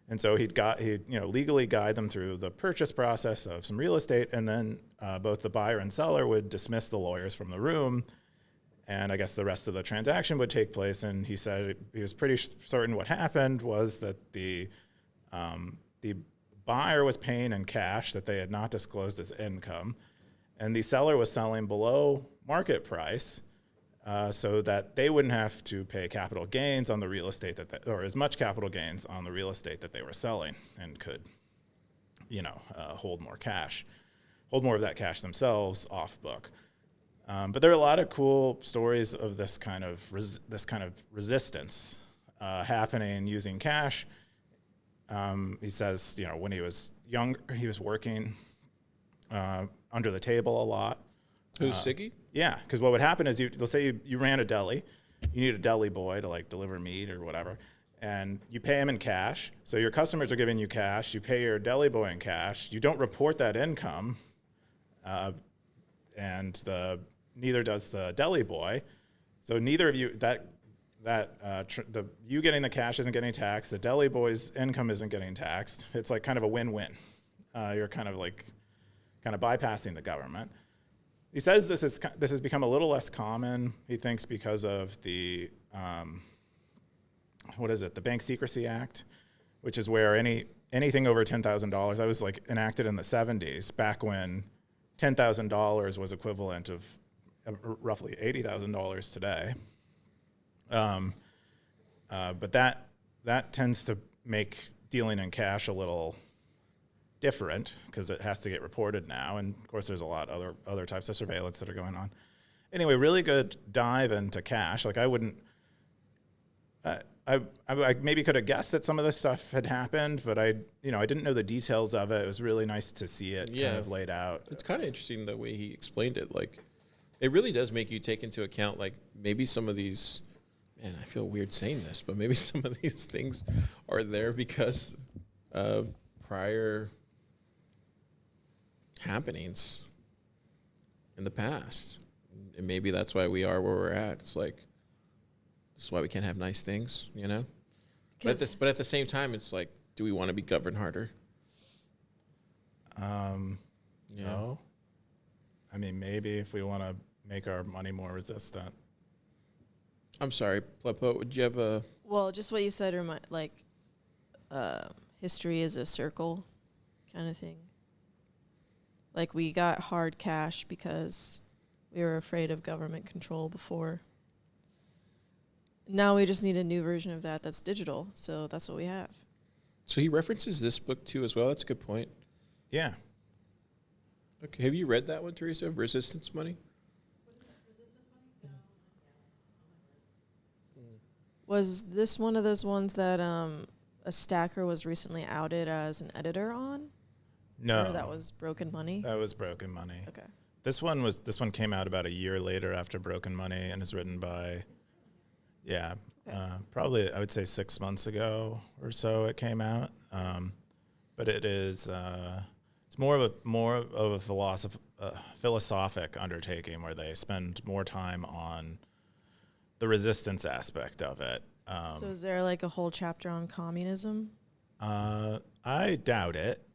And so he'd legally guide them through the purchase process of some real estate. And then both the buyer and seller would dismiss the lawyers from the room. And I guess the rest of the transaction would take place. And he said he was pretty certain what happened was that the buyer was paying in cash that they had not disclosed as income, and the seller was selling below market price, so that they wouldn't have to pay capital gains on the real estate or as much capital gains on the real estate that they were selling, and could, hold more of that cash themselves off book. But there are a lot of cool stories of this kind of resistance happening using cash. He says, when he was younger, he was working under the table a lot. Who's Siggy? Yeah, because what would happen is let's say you ran a deli, you need a deli boy to like deliver meat or whatever, and you pay him in cash. So your customers are giving you cash. You pay your deli boy in cash. You don't report that income, and neither does the deli boy. So neither of you you getting the cash isn't getting taxed. The deli boy's income isn't getting taxed. It's like kind of a win-win. You're kind of bypassing the government. He says this has become a little less common. He thinks because of the the Bank Secrecy Act, which is where anything over $10,000. That was like enacted in the 70s, back when $10,000 was equivalent of roughly $80,000 today. But that tends to make dealing in cash a little different because it has to get reported now. And of course, there's a lot of other types of surveillance that are going on. Anyway, really good dive into cash. Like I maybe could have guessed that some of this stuff had happened, but I didn't know the details of it. It was really nice to see it kind of laid out. It's kind of interesting the way he explained it. Like, it really does make you take into account, like, maybe some of these, man, I feel weird saying this, but maybe some of these things are there because of prior happenings in the past. And maybe that's why we are where we're at. It's like, this is why we can't have nice things, But at the same time, it's like, do we want to be governed harder? No. I mean, maybe if we want to make our money more resistant. I'm sorry, Plepo, would you have a... Well, just what you said, history is a circle kind of thing. Like, we got hard cash because we were afraid of government control before. Now we just need a new version of that that's digital, so that's what we have. So he references this book too as well. That's a good point. Yeah. Okay, have you read that one, Teresa? Resistance Money? Was this one of those ones that a stacker was recently outed as an editor on? No. Or that was Broken Money? That was Broken Money. Okay. This one came out about a year later after Broken Money and is written by, probably I would say 6 months ago or so it came out. But it is it's more of a philosophic undertaking where they spend more time on the resistance aspect of it. So is there like a whole chapter on communism? I doubt it.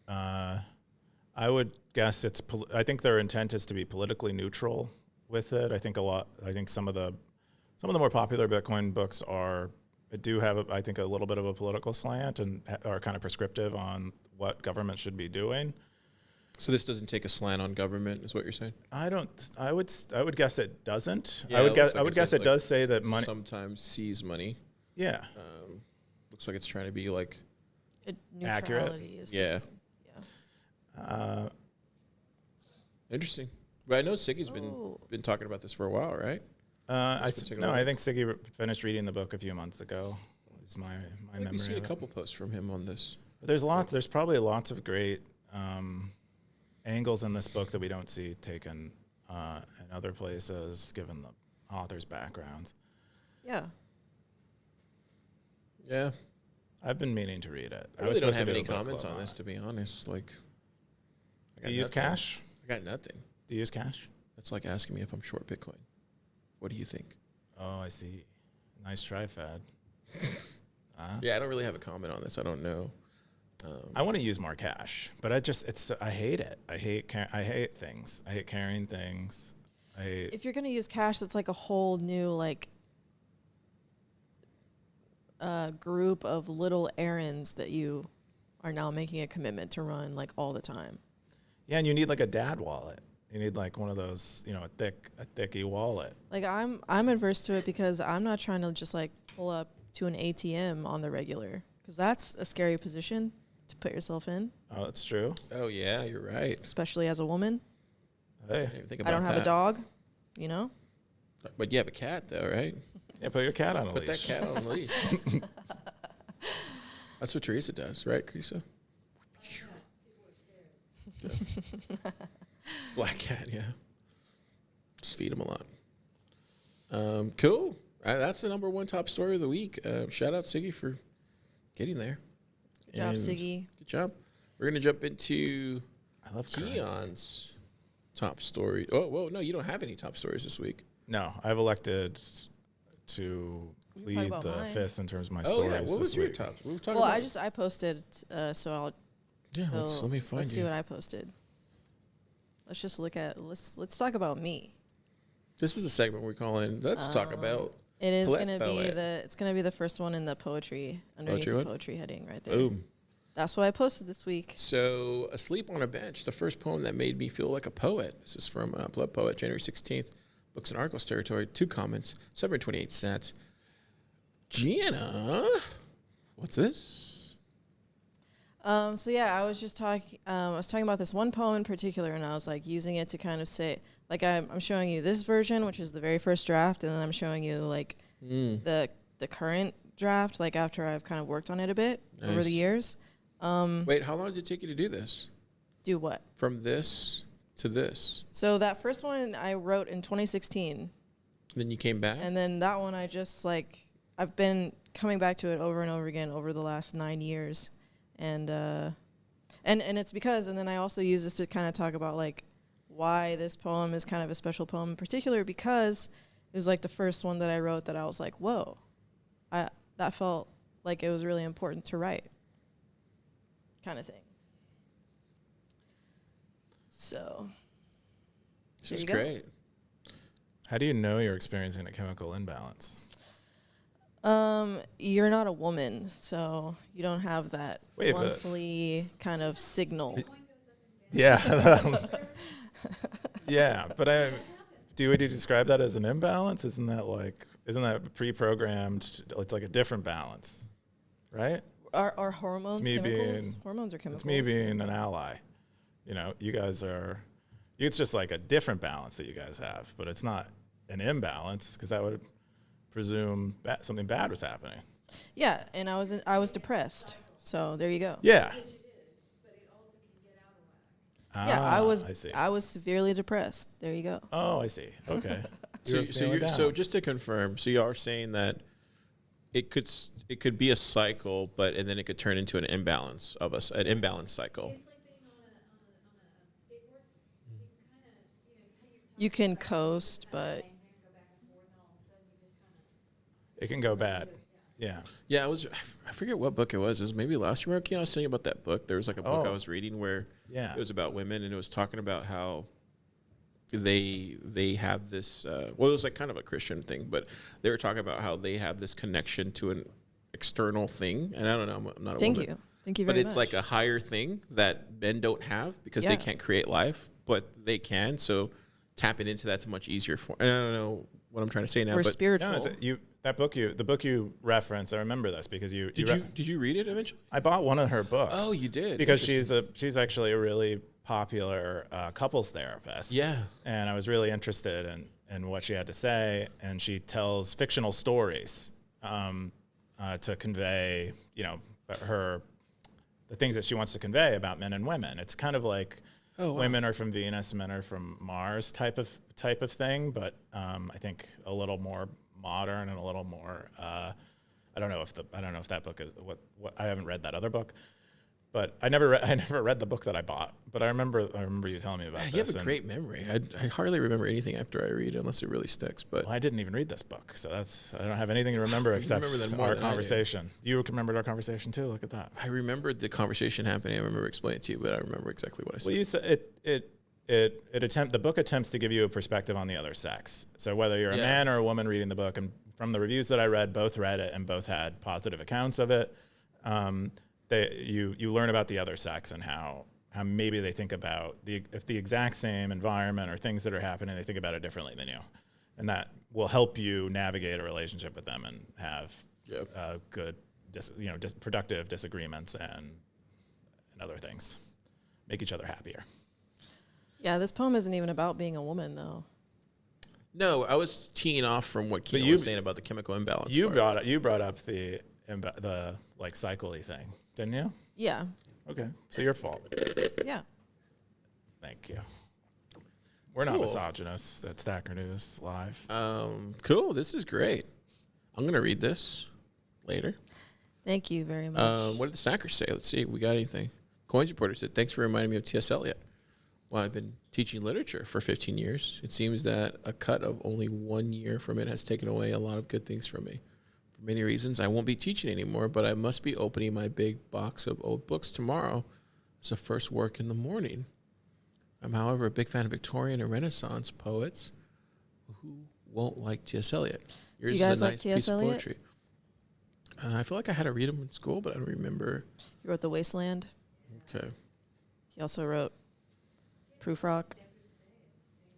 I would guess I think their intent is to be politically neutral with it. I think some of the more popular Bitcoin books do have I think a little bit of a political slant and are kind of prescriptive on what government should be doing. So this doesn't take a slant on government, is what you're saying? I would guess it doesn't. Yeah, I would guess it does say that money sometimes sees money. Yeah. Looks like it's trying to be like accurate. Neutrality is yeah. the thing. Yeah. Interesting. But I know Siggy's been talking about this for a while, right? I think Siggy finished reading the book a few months ago. Is my memory. I've seen a of it. couple posts from him on this. But there's probably lots of great angles in this book that we don't see taken in other places, given the author's backgrounds. Yeah. Yeah. I've been meaning to read it. I really don't have any comments on this, to be honest. Like, Do you use cash? I got nothing. Do you use cash? That's like asking me if I'm short Bitcoin. What do you think? Oh, I see. Nice try, Fad. Yeah, I don't really have a comment on this. I don't know. I want to use more cash, but I hate it. I hate things. I hate carrying things. If you're going to use cash, that's like a whole new group of little errands that you are now making a commitment to run like all the time. Yeah, and you need like a dad wallet. You need like one of those, a thicky wallet. Like I'm adverse to it because I'm not trying to just like pull up to an ATM on the regular, because that's a scary position to put yourself in. Oh, that's true. Oh, yeah, you're right. Especially as a woman. Hey, I don't have a dog, But you have a cat, though, right? yeah, put your cat on a leash. Put that cat on a leash. That's what Teresa does, right, Teresa? Yeah. Black cat, yeah. Just feed him a lot. Cool. That's the number one top story of the week. Shout out Siggy for getting there. Good job, Siggy. Good job. We're going to jump into I love Keyan's top story. Oh, whoa, no, you don't have any top stories this week. No, I've elected to We can plead talk the about mine. fifth in terms of my Oh, stories. yeah. What was this your week. top? We were talking Well, about I posted, so I'll. Yeah, so let me find let's see you. what I posted. Let's just look at. Let's talk about me. This is the segment we're calling Let's Talk About. It is Poet going to be Poet. it's going to be the first one in the poetry underneath Poetry the one? poetry heading right there. Boom. That's what I posted this week. So, Asleep on a Bench, the first poem that made me feel like a poet. This is from Blood Poet, January 16th. Books and Articles territory. 2 comments, 728 cents. Gianna, what's this? So yeah, I was just talking. I was talking about this one poem in particular, and I was like using it to kind of say, like, I'm showing you this version, which is the very first draft, and then I'm showing you like the current draft, like after I've kind of worked on it a bit over Nice. the years. Wait, how long did it take you to do this? Do what? From this to this? So that first one I wrote in 2016, Then you came back? and then that one I just like I've been coming back to it over and over again over the last 9 years. And it's because, and then I also use this to kind of talk about like why this poem is kind of a special poem in particular, because it was like the first one that I wrote that I was like, whoa, that felt like it was really important to write, kind of thing. So This There is you go. great. How do you know you're experiencing a chemical imbalance? You're not a woman, so you don't have that Wait, but- monthly kind of signal. Yeah. Yeah, but would you describe that as an imbalance? Isn't that pre-programmed? It's like a different balance, right? Are hormones It's me chemicals? being- Hormones are chemicals. It's me being an ally. You know, you guys are, it's just like a different balance that you guys have, but it's not an imbalance because that would presume something bad was happening. Yeah, and I was depressed. So there you go. Yeah. Yeah, I see. I was severely depressed. There you go. Oh, I see. Okay. So just to confirm, so you are saying that it could be a cycle, and then it could turn into an imbalance an imbalance cycle. It's like being on a skateboard. You can kind of, hang your You can coast, but and go back and forth, and all of a sudden you just kind of. It can go bad. Yeah. Yeah, I forget what book it was. It was maybe last year. I was telling you about that book. There was like a book I Oh. was reading where Yeah. it was about women, and it was talking about how they have this. It was like kind of a Christian thing, but they were talking about how they have this connection to an external thing. And I don't know. I'm not a thank woman. you. Thank you But very it's much. like a higher thing that men don't have because they Yeah. can't create life, but they can. So tapping into that's much easier for. And I don't know what I'm trying to say now, We're but spiritual. No, the book you reference, I remember this because did you read it eventually? I bought one of her books. Oh, you did? Because she's actually a really popular couples therapist. Yeah. And I was really interested in what she had to say, and she tells fictional stories to convey, the things that she wants to convey about men and women. It's kind of like women are from Venus, men are from Mars type of thing, but I think a little more modern and a little more. I don't know if that book is what I haven't read that other book, but I never read the book that I bought. But I remember you telling me about You this. have a and- great memory. I hardly remember anything after I read unless it really sticks. But Well, I didn't even read this book, so I don't have anything to remember except remember that more our than I do. conversation. You remembered our conversation too. Look at that. I remembered the conversation happening. I remember explaining it to you, but I remember exactly what I said. Well, you said the book attempts to give you a perspective on the other sex. So whether you're a Yeah. man or a woman reading the book, and from the reviews that I read, both read it and both had positive accounts of it. You learn about the other sex and how maybe they think about if the exact same environment or things that are happening, they think about it differently than you, and that will help you navigate a relationship with them and have good, productive disagreements and other things, make each other happier. Yeah, this poem isn't even about being a woman, though. No, I was teeing off from what Keyan was saying about the chemical imbalance. You part. brought up the like cycle-y thing, didn't you? Yeah, Okay, so your fault. yeah. Thank you. We're not Cool. misogynists at Stacker News Live. Cool. This is great. I'm gonna read this later. Thank you very much. What did the stackers say? Let's see. We got anything? Coins Reporter said, "Thanks for reminding me of T.S. Eliot. Well, I've been teaching literature for 15 years. It seems that a cut of only 1 year from it has taken away a lot of good things from me. For many reasons, I won't be teaching anymore, but I must be opening my big box of old books tomorrow as a first work in the morning. I'm, however, a big fan of Victorian and Renaissance poets. Who won't like T.S. Eliot? Yours You guys is a like nice T.S. piece Eliot? of poetry. I feel like I had to read them in school, but I don't remember. He wrote The Wasteland. Okay. He also wrote Proof Rock.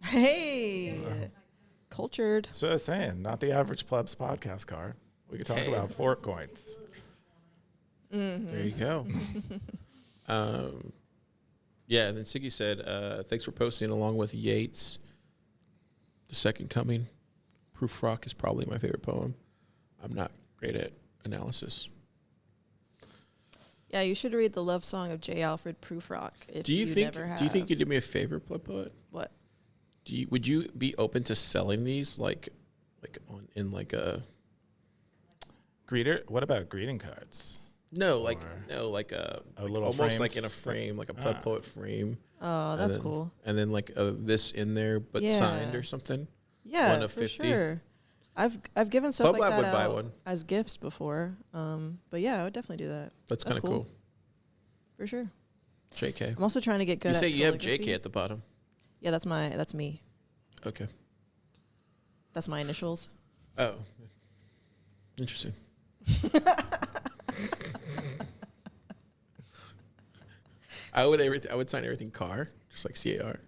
Hey, cultured. So I was saying, not the average plebs podcast car. We could talk Hey. about fork coins. There you go. Yeah, and then Siggy said, thanks for posting along with Yeats. The Second Coming. Proof Rock is probably my favorite poem. I'm not great at analysis. Yeah, you should read the love song of J. Alfred Prufrock if Do you think never have. you could do me a favor, pleb poet? What? Would you be open to selling these in a Greeter. What about greeting cards? a little almost frame like in a frame, like a pleb poet frame. Oh, And that's then- cool. And then this in there but Yeah. signed or something. Yeah, one of for 50. sure. I've given stuff Pub like Lab that would buy out one. as gifts before. But yeah, I would definitely do that. That's That's kind of cool. For sure. JK. I'm also trying to get good You at say you have calligraphy. JK at the bottom. Yeah, that's me. Okay. That's my initials. Oh, interesting. I would sign everything Car, just like CAR.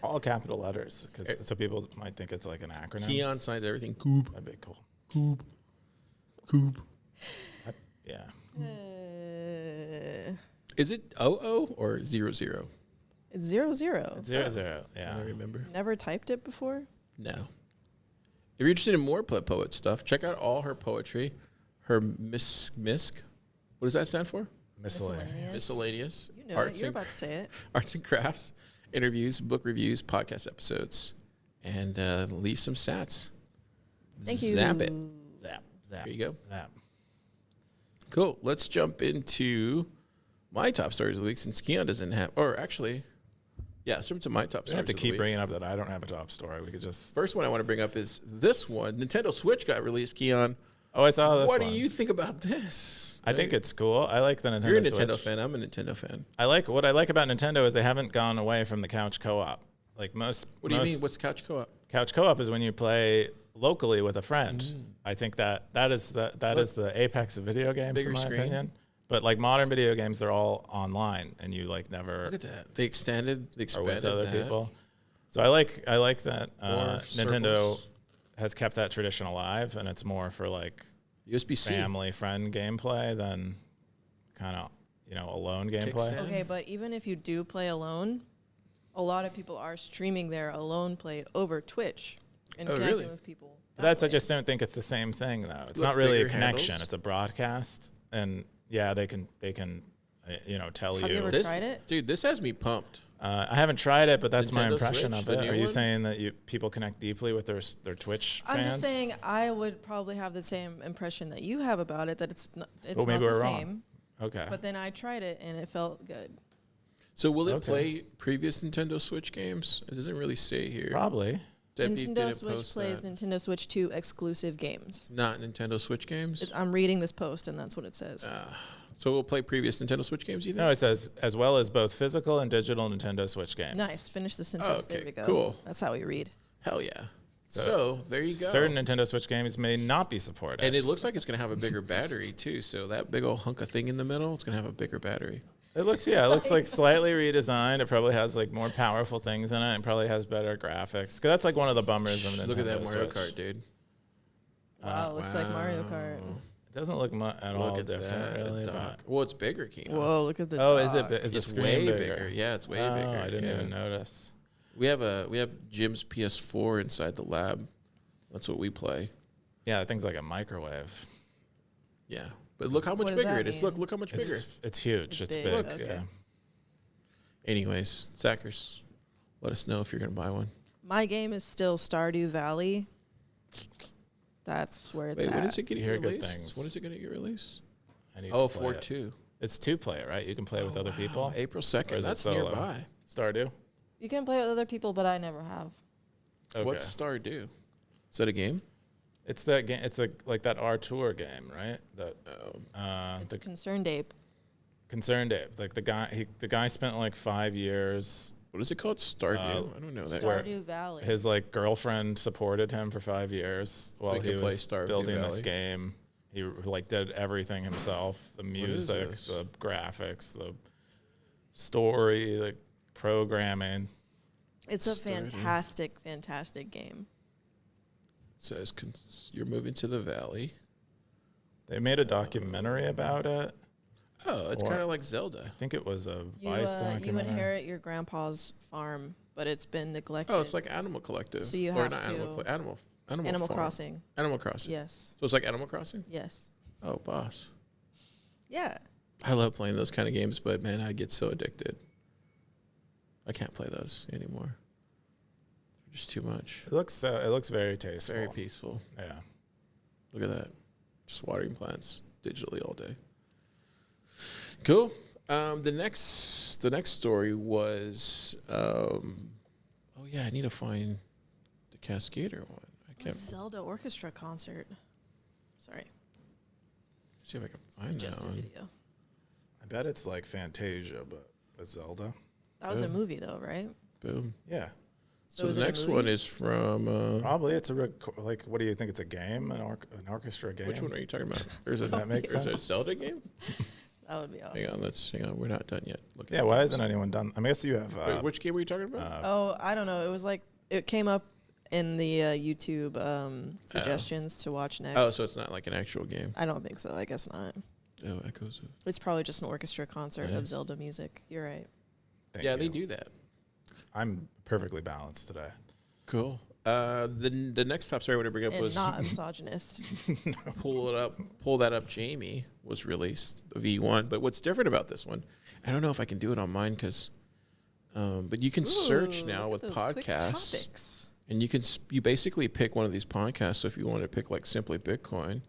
All capital letters, because so people might think it's like an acronym. Keyan signs everything Coop. That'd be cool. Coop. Yeah. Is it 00 or 00? It's 00. 0-0. Yeah. I don't remember. Never typed it before. No. If you're interested in more Poet stuff, check out all her poetry. Her MISC. What does that stand for? Miscellaneous. Miscellaneous. You know it. You're about to say it. Arts and crafts, interviews, book reviews, podcast episodes, and leave some stats. Thank you. Zap it. Zap. There you go. Zap. Cool. Let's jump into my top stories of the week since Keyan doesn't have, or actually, yeah, let's jump to my top We stories. don't have to of the keep week. bringing up that I don't have a top story. We could just. First one I want to bring up is this one. Nintendo Switch got released, Keyan. Oh, I saw this What one. do you think about this? I think it's cool. I like the Nintendo You're a Switch. Nintendo fan. I'm a Nintendo fan. What I like about Nintendo is they haven't gone away from the couch co-op. Like most. What do you mean? What's couch co-op? Couch co-op is when you play locally with a friend. I think that is the apex of video games Bigger in my screen. opinion. But like modern video games, they're all online, and you like never Look at that. They expanded are with other that. people. So I like that Or Nintendo circles. has kept that tradition alive, and it's more for like USB-C. family friend gameplay than kind of alone gameplay. Kickstand. Okay, but even if you do play alone, a lot of people are streaming their alone play over Twitch and Oh, connecting really? with people. But that's I way. just don't think it's the same thing though. It's Look, not really a bigger connection. handles. It's a broadcast, and yeah, they can tell Have you ever This, tried it? dude, this has me pumped. I haven't tried it, but that's my Nintendo impression Switch, of the it. new Are you one? saying that people connect deeply with their Twitch fans? I'm just saying I would probably have the same impression that you have about it, that it's not Well, maybe the we're wrong. same. Okay. But then I tried it and it felt good. So will it Okay. play previous Nintendo Switch games? It doesn't really say here. Probably. Debbie Nintendo didn't Switch post plays that. Nintendo Switch 2 exclusive games. Not Nintendo Switch games. I'm reading this post and that's what it says. So we'll play previous Nintendo Switch games. You think? No, it says as well as both physical and digital Nintendo Switch games. Nice. Finish the sentence. okay, There we go. cool. That's how we read. Hell yeah. So there you go. Certain Nintendo Switch games may not be supported. And it looks like it's gonna have a bigger battery too. So that big old hunk of thing in the middle, it's gonna have a bigger battery. It looks like slightly redesigned. It probably has like more powerful things in it. It probably has better graphics. 'Cause that's like one of the bummers of Nintendo Look at that Mario Switch. Kart, dude. Wow, looks like Mario Kart. It doesn't look at all Look at different, that really. dock. But Well, it's bigger, Keenan. Whoa, look at the oh, is it? dock. Is the It's screen way bigger? bigger. Yeah, it's way Oh, bigger. I didn't Yeah. even notice. We have Jim's PS4 inside the lab. That's what we play. Yeah, that thing's like a microwave. Yeah, but look how much What does bigger that it is. mean? Look how much bigger. It's huge. It's It's big. big. Look, okay. Yeah. Anyways, Zachers, let us know if you're gonna buy one. My game is still Stardew Valley. That's where it's Wait, at. when is it getting Hear good released? things. When is it gonna get released? I need Oh, to play it. 4/2. It's 2-player, right? You can play with other people. April Or 2nd. is it That's solo? nearby. Stardew. You can play with other people, but I never have. Okay. What's Stardew? Is that a game? It's that game. It's like that R-Tour game, right? That It's the Concerned Ape. Concerned Ape. Like the guy spent like 5 years. What is it called? Stardew? I don't know that. Where Stardew Valley. His like girlfriend supported him for 5 years while he he could play was Stardew building this Valley. game. He like did everything himself: the is music, this? the graphics, the story, the programming. It's a Stardew. fantastic game. It says you're moving to the valley. They made a documentary about it. Oh, it's Or- kind of like Zelda. I think it was a You, Vice you documentary. inherit your grandpa's farm, but it's been neglected. Oh, it's like Animal Collective. So you or have not Animal, to- Farm. Animal Crossing. Animal Crossing. Yes. So it's like Animal Crossing. Yes. Oh, boss. Yeah. I love playing those kind of games, but man, I get so addicted. I can't play those anymore. They're just too much. It looks very It's tasteful. very peaceful. Yeah. Look at that. Just watering plants digitally all day. Cool. The next story was oh yeah, I need to find the Cascader one. I can't Zelda Orchestra concert. Sorry. see if I can find that Suggested one. video. I bet it's like Fantasia, but with Zelda. That was a Boom. movie though, right? Boom. Yeah. So is the it a next movie? one is from Probably it's a like. What do you think? It's a game, an orchestra game. which one are you talking about? There's a That makes there's a sense. Zelda game. That would be awesome. Hang on. We're not done yet. Look at Yeah. the Why games. isn't anyone done? I mean, I guess you have. Wait, which game were you talking about? Oh, I don't know. It was like it came up in the YouTube suggestions to watch next. Oh, so it's not like an actual game. I don't think so. I guess not. Oh, Echoes of. It's probably just an orchestra concert Yeah. of Zelda music. You're right. Thank yeah, you. they do that. I'm perfectly balanced today. Cool. The next top story I want to bring up And was not a misogynist. pull that up. Jamie was released the V1, but what's different about this one? I don't know if I can do it on mine because, but you can search Ooh, now look with at those quick podcasts, topics. and you basically pick one of these podcasts. So if you want to pick like Simply Bitcoin,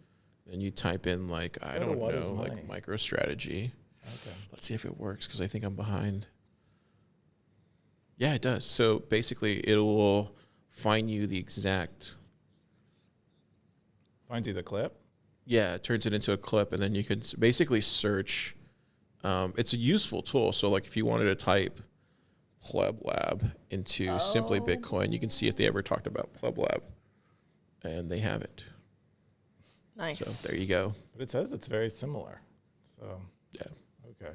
then you type in like I go to don't What Is know Money. like MicroStrategy. Okay. Let's see if it works because I think I'm behind. Yeah, it does. So basically, it will find you the exact. Finds you the clip. Yeah, it turns it into a clip, and then you can basically search. It's a useful tool. So, like, if you wanted to type Pleb Lab into Simply Bitcoin, you can see if they ever talked about Pleb Lab, and they haven't. Nice. So there you go. But it says it's very similar. So Yeah. okay.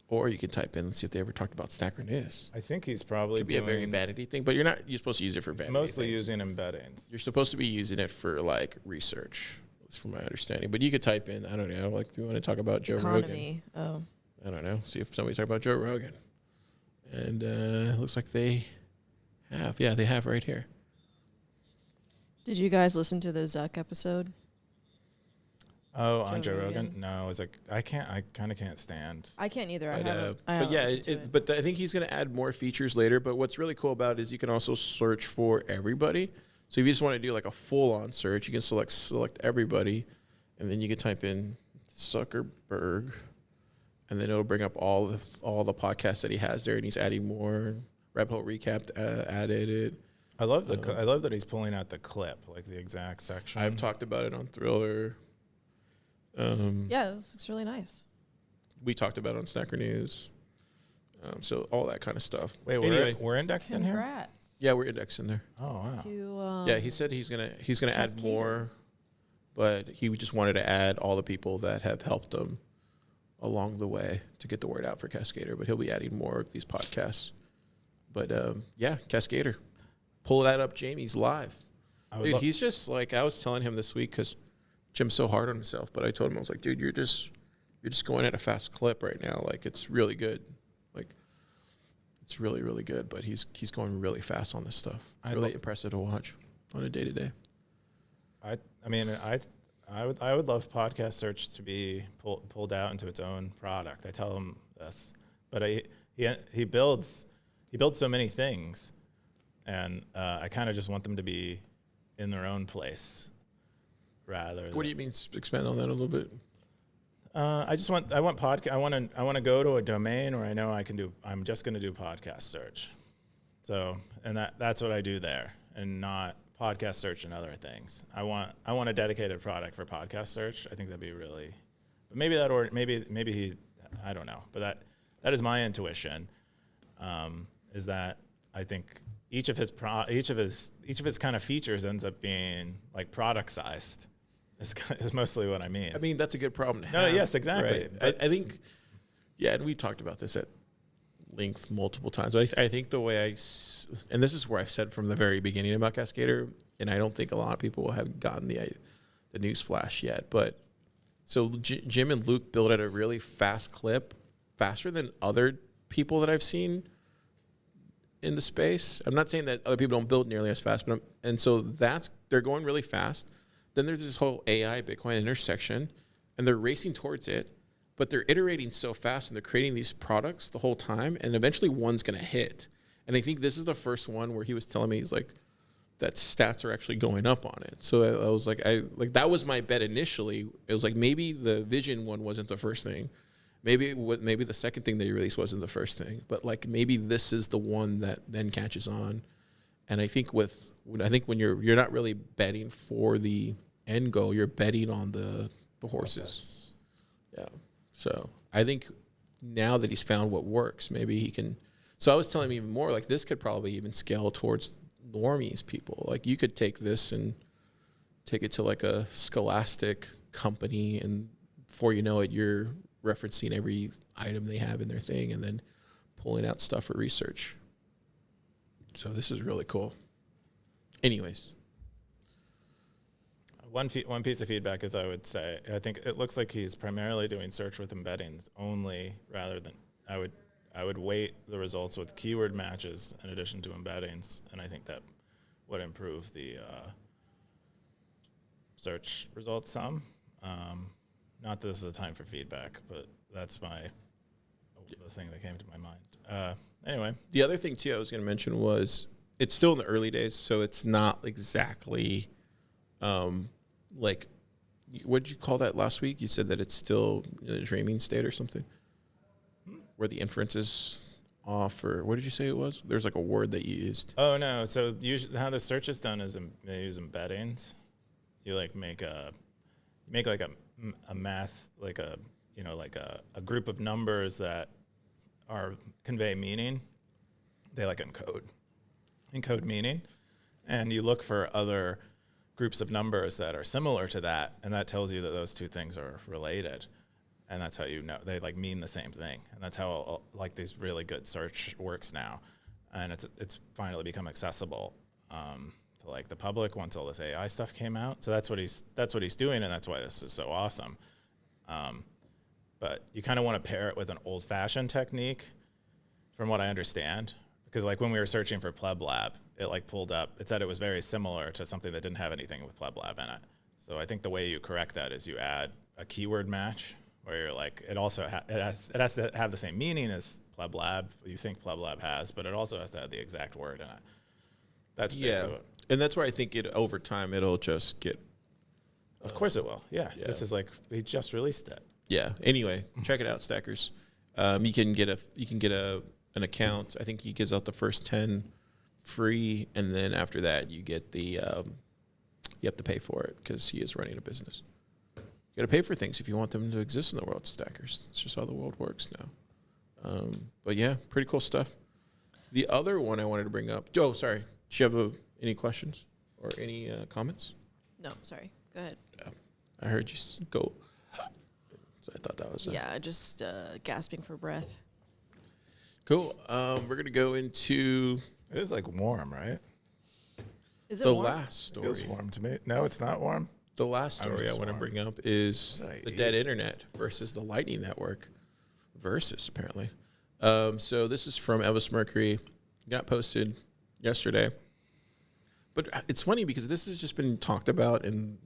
Or you can type in and see if they ever talked about Stacker News. I think he's probably Could be a very vanity thing, but you're supposed to use it for vanity. mostly things. using embeddings. You're supposed to be using it for like research. That's from my understanding. But you could type in, I don't know, like if you want to talk about Joe Rogan. Economy. Oh. I don't know. See if somebody talk about Joe Rogan. And it looks like they have. Yeah, they have right here. Did you guys listen to the Zuck episode? Oh, on Joe Joe Rogan? Rogan? No, it's like I kind of can't stand. I can't either. I But, haven't. but yeah, listened to it. but I think he's going to add more features later. But what's really cool about it is you can also search for everybody. So if you just want to do like a full-on search, you can select everybody, and then you can type in Zuckerberg, and then it'll bring up all the podcasts that he has there, and he's adding more. Rabbit Hole Recap added it. I love I love that he's pulling out the clip, like the exact section. I've talked about it on Thriller. Yeah, this looks really nice. We talked about it on Snacker News. So all that kind of stuff. Wait, anyway, we're indexed in here? Congrats. yeah, we're indexing there. Oh wow. To, Yeah, he said he's gonna add Cascader. more, but he just wanted to add all the people that have helped him along the way to get the word out for Cascader. But he'll be adding more of these podcasts. But yeah, Cascader, pull that up. Jamie's live, dude. He's just like I was telling him this week because Jim's so hard on himself. But I told him I was like, dude, you're just going at a fast clip right now. Like it's really good. Like it's really really good. But he's going really fast on this stuff. It's really impressive to watch on a day to day. I mean, I would love podcast search to be pulled out into its own product. I tell him this, but he builds so many things, and I kind of just want them to be in their own place, rather. What do you mean? Expand on that a little bit. I want podcast. I want to go to a domain where I know I'm just going to do podcast search. So, and that's what I do there, and not podcast search and other things. I want a dedicated product for podcast search. I think that'd be really, but maybe he, I don't know, but that is my intuition. Is that I think each of his kind of features ends up being like product sized. Is mostly what I mean. I mean, that's a good problem to No, have. yes, exactly. Right? I think, yeah, and we talked about this at length multiple times. But I think the way and this is where I've said from the very beginning about Cascader, and I don't think a lot of people have gotten the news flash yet. But so Jim and Luke build at a really fast clip, faster than other people that I've seen in the space. I'm not saying that other people don't build nearly as fast, but so they're going really fast. Then there's this whole AI Bitcoin intersection, and they're racing towards it, but they're iterating so fast and they're creating these products the whole time, and eventually one's going to hit. And I think this is the first one where he was telling me, he's like, that stats are actually going up on it. So I was like, that was my bet initially. It was like maybe the Vision one wasn't the first thing. Maybe the second thing that you released wasn't the first thing, but like maybe this is the one that then catches on. And I think when you're not really betting for the end goal, you're betting on the horses. Yeah. So I think now that he's found what works, maybe he can. So I was telling him even more, like this could probably even scale towards normies people. Like you could take this and take it to like a Scholastic company, and before you know it, you're referencing every item they have in their thing and then pulling out stuff for research. So this is really cool. Anyways. One piece of feedback is, I would say, I think it looks like he's primarily doing search with embeddings only, rather than I would weight the results with keyword matches in addition to embeddings, and I think that would improve the search results some. Not that this is a time for feedback, but that's the thing that came to my mind. Anyway. The other thing, too, I was going to mention was it's still in the early days, so it's not exactly like, what did you call that last week? You said that it's still in a dreaming state or something, where the inference is off, or what did you say it was? There's like a word that you used. Oh, no. So usually how the search is done is they use embeddings. You like make like a math, like a group of numbers that convey meaning. They like encode meaning, and you look for other groups of numbers that are similar to that, and that tells you that those two things are related, and that's how you know they like mean the same thing, and that's how like these really good search works now, and it's finally become accessible to like the public once all this AI stuff came out. So that's what he's doing, and that's why this is so awesome. But you kind of want to pair it with an old-fashioned technique, from what I understand, because like when we were searching for PlebLab, it like pulled up. It said it was very similar to something that didn't have anything with PlebLab in it. So I think the way you correct that is you add a keyword match, where you're like, it also it has to have the same meaning as PlebLab you think PlebLab has, but it also has to have the exact word in it. That's basically what. And that's where I think over time it'll just get. Of course it will. Yeah. This is like they just released it. Yeah. Anyway, check it out, Stackers. You can get an account. I think he gives out the first 10 free, and then after that you get the you have to pay for it because he is running a business. You got to pay for things if you want them to exist in the world, Stackers. It's just how the world works now. But yeah, pretty cool stuff. The other one I wanted to bring up. Oh, sorry. Do you have any questions or any comments? No, sorry. Go ahead. I heard you go. So I thought that was just gasping for breath. cool. We're gonna go into It is like warm, right? Is it the warm? last It story. feels warm to me. No, it's not warm. The last story I just want to warm. bring up is What did I the eat? dead internet versus the Lightning Network versus apparently. So this is from Elvis Mercury. Got posted yesterday. But it's funny because this has just been talked about in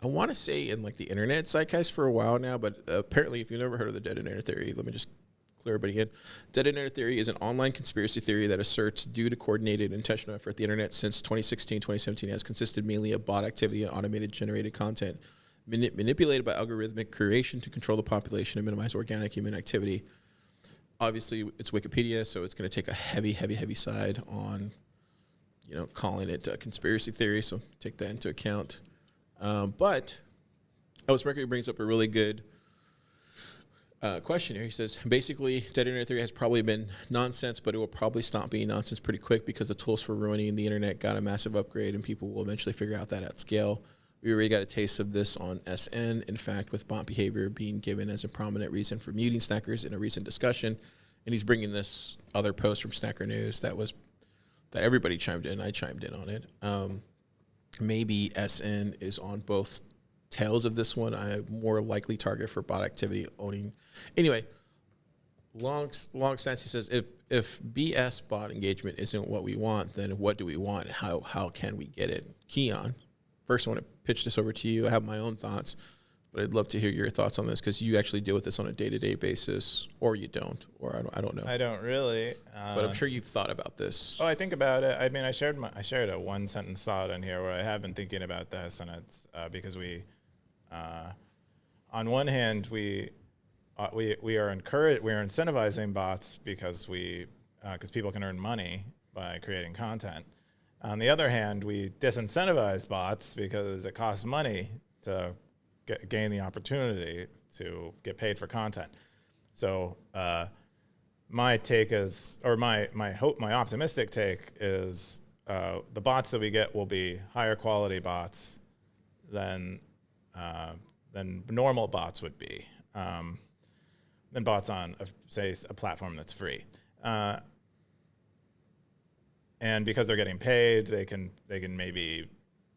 I want to say in like the internet zeitgeist for a while now, but apparently if you've never heard of the dead internet theory, let me just clue everybody in. Dead internet theory is an online conspiracy theory that asserts due to coordinated intentional effort, the internet since 2016, 2017 has consisted mainly of bot activity and automated generated content manipulated by algorithmic creation to control the population and minimize organic human activity. Obviously, it's Wikipedia, so it's going to take a heavy side on calling it a conspiracy theory, so take that into account. But Elvis Mercury brings up a really good question here. He says, basically, dead internet theory has probably been nonsense, but it will probably stop being nonsense pretty quick because the tools for ruining the internet got a massive upgrade, and people will eventually figure out that at scale. We already got a taste of this on SN, in fact, with bot behavior being given as a prominent reason for muting snackers in a recent discussion. And he's bringing this other post from Snacker News that everybody chimed in. I chimed in on it. Maybe SN is on both tails of this one. I'm more likely target for bot activity owning. Anyway, long stance, he says, if BS bot engagement isn't what we want, then what do we want? How can we get it? Keyan, first I want to pitch this over to you. I have my own thoughts, but I'd love to hear your thoughts on this because you actually deal with this on a day-to-day basis, or you don't, or I don't know. I don't really. But I'm sure you've thought about this. Oh, I think about it. I mean, I shared a one sentence thought in here where I have been thinking about this, and it's because we, on one hand, we are incentivizing bots because people can earn money by creating content. On the other hand, we disincentivize bots because it costs money to gain the opportunity to get paid for content. So my take is, or my hope, my optimistic take is, the bots that we get will be higher quality bots than normal bots would be, than bots on, say, a platform that's free. And because they're getting paid, they can maybe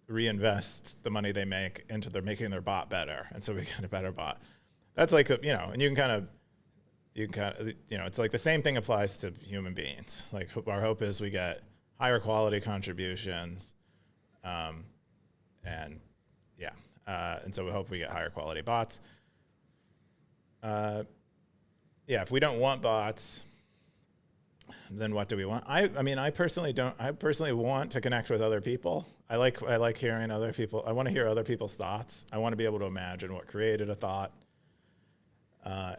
reinvest the money they make into making their bot better, and so we get a better bot. That's like, and you can kind of, it's like the same thing applies to human beings. Like, our hope is we get higher quality contributions, and so we hope we get higher quality bots. If we don't want bots, then what do we want? I mean, I personally want to connect with other people. I like hearing other people. I want to hear other people's thoughts. I want to be able to imagine what created a thought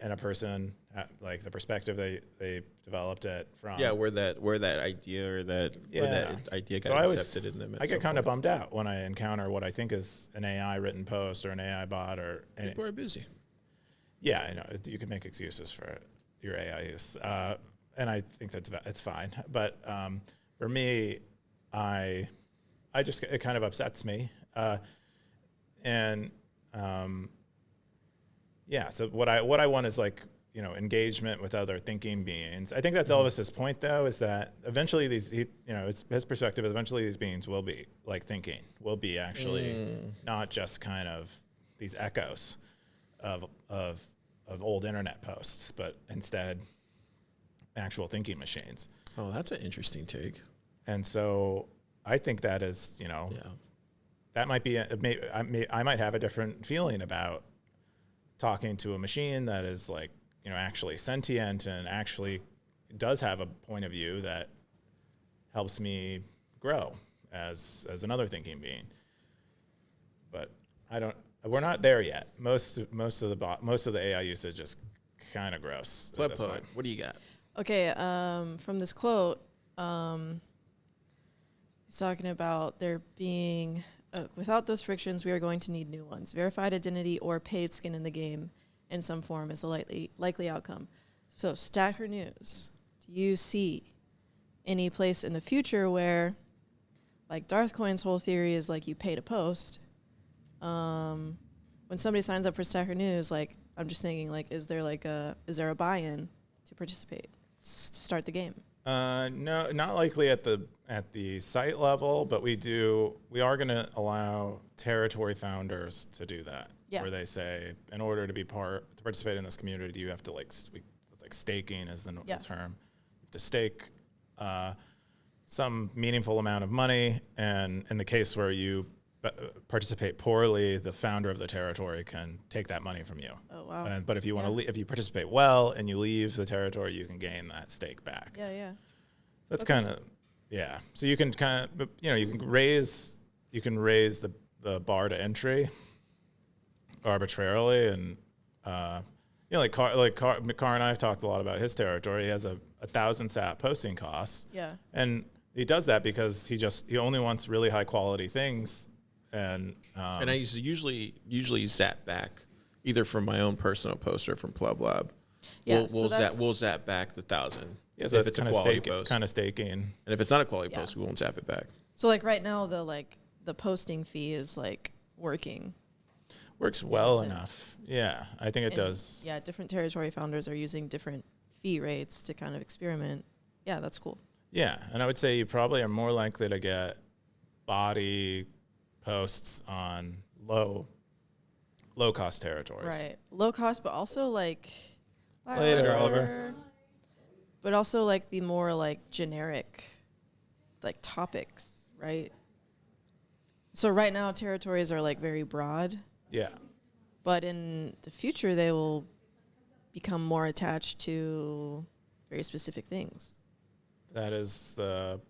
in a person, like the perspective they developed it from. Yeah, where that idea or that idea got accepted in them. I get kind of bummed out when I encounter what I think is an AI written post or an AI bot or people are busy. Yeah, I know you can make excuses for your AI use, and I think it's fine. But for me, it kind of upsets me, So what I want is like, engagement with other thinking beings. I think that's Elvis's point, though, is that eventually his perspective is eventually these beings will be like thinking, will be actually not just kind of these echoes of old internet posts, but instead actual thinking machines. Oh, that's an interesting take. And so I think that is, that might be, I might have a different feeling about talking to a machine that is like, actually sentient and actually does have a point of view that helps me grow as another thinking being. But we're not there yet. Most of the AI usage is kind of gross. What do you got? Okay, from this quote, he's talking about there being, without those frictions, we are going to need new ones. Verified identity or paid skin in the game in some form is the likely outcome. So, Stacker News, do you see any place in the future where, like Darthcoin's whole theory is like you pay to post? When somebody signs up for Stacker News, like I'm just thinking, like, is there a buy-in to participate, to start the game? No, not likely at the site level, but we are going to allow territory founders to do that. Yeah. Where they say, in order to participate in this community, you have to it's like staking is the term. You have to stake some meaningful amount of money, and in the case where you participate poorly, the founder of the territory can take that money from you. Oh wow! But if you want to, if you participate well and you leave the territory, you can gain that stake back. Yeah. That's kind of So you can kind of you can raise the bar to entry arbitrarily, and like Car and I have talked a lot about his territory. He has a 1,000 sat posting costs. Yeah. And he does that because he only wants really high quality things. And I usually zap back either from my own personal post or from Pleb Lab. Yeah, we'll zap back the 1,000. Yeah, so if it's a quality post. Kind of staking. And if it's not a quality post, we won't zap it back. So like right now, the posting fee is like working. Works well enough. Yeah, I think it does. Yeah, different territory founders are using different fee rates to kind of experiment. Yeah, that's cool. Yeah, and I would say you probably are more likely to get body posts on low cost territories. Right. Low cost, but also like Later, Oliver. But also like the more like generic like topics, right? So right now territories are like very broad. Yeah. But in the future they will become more attached to very specific things. That is the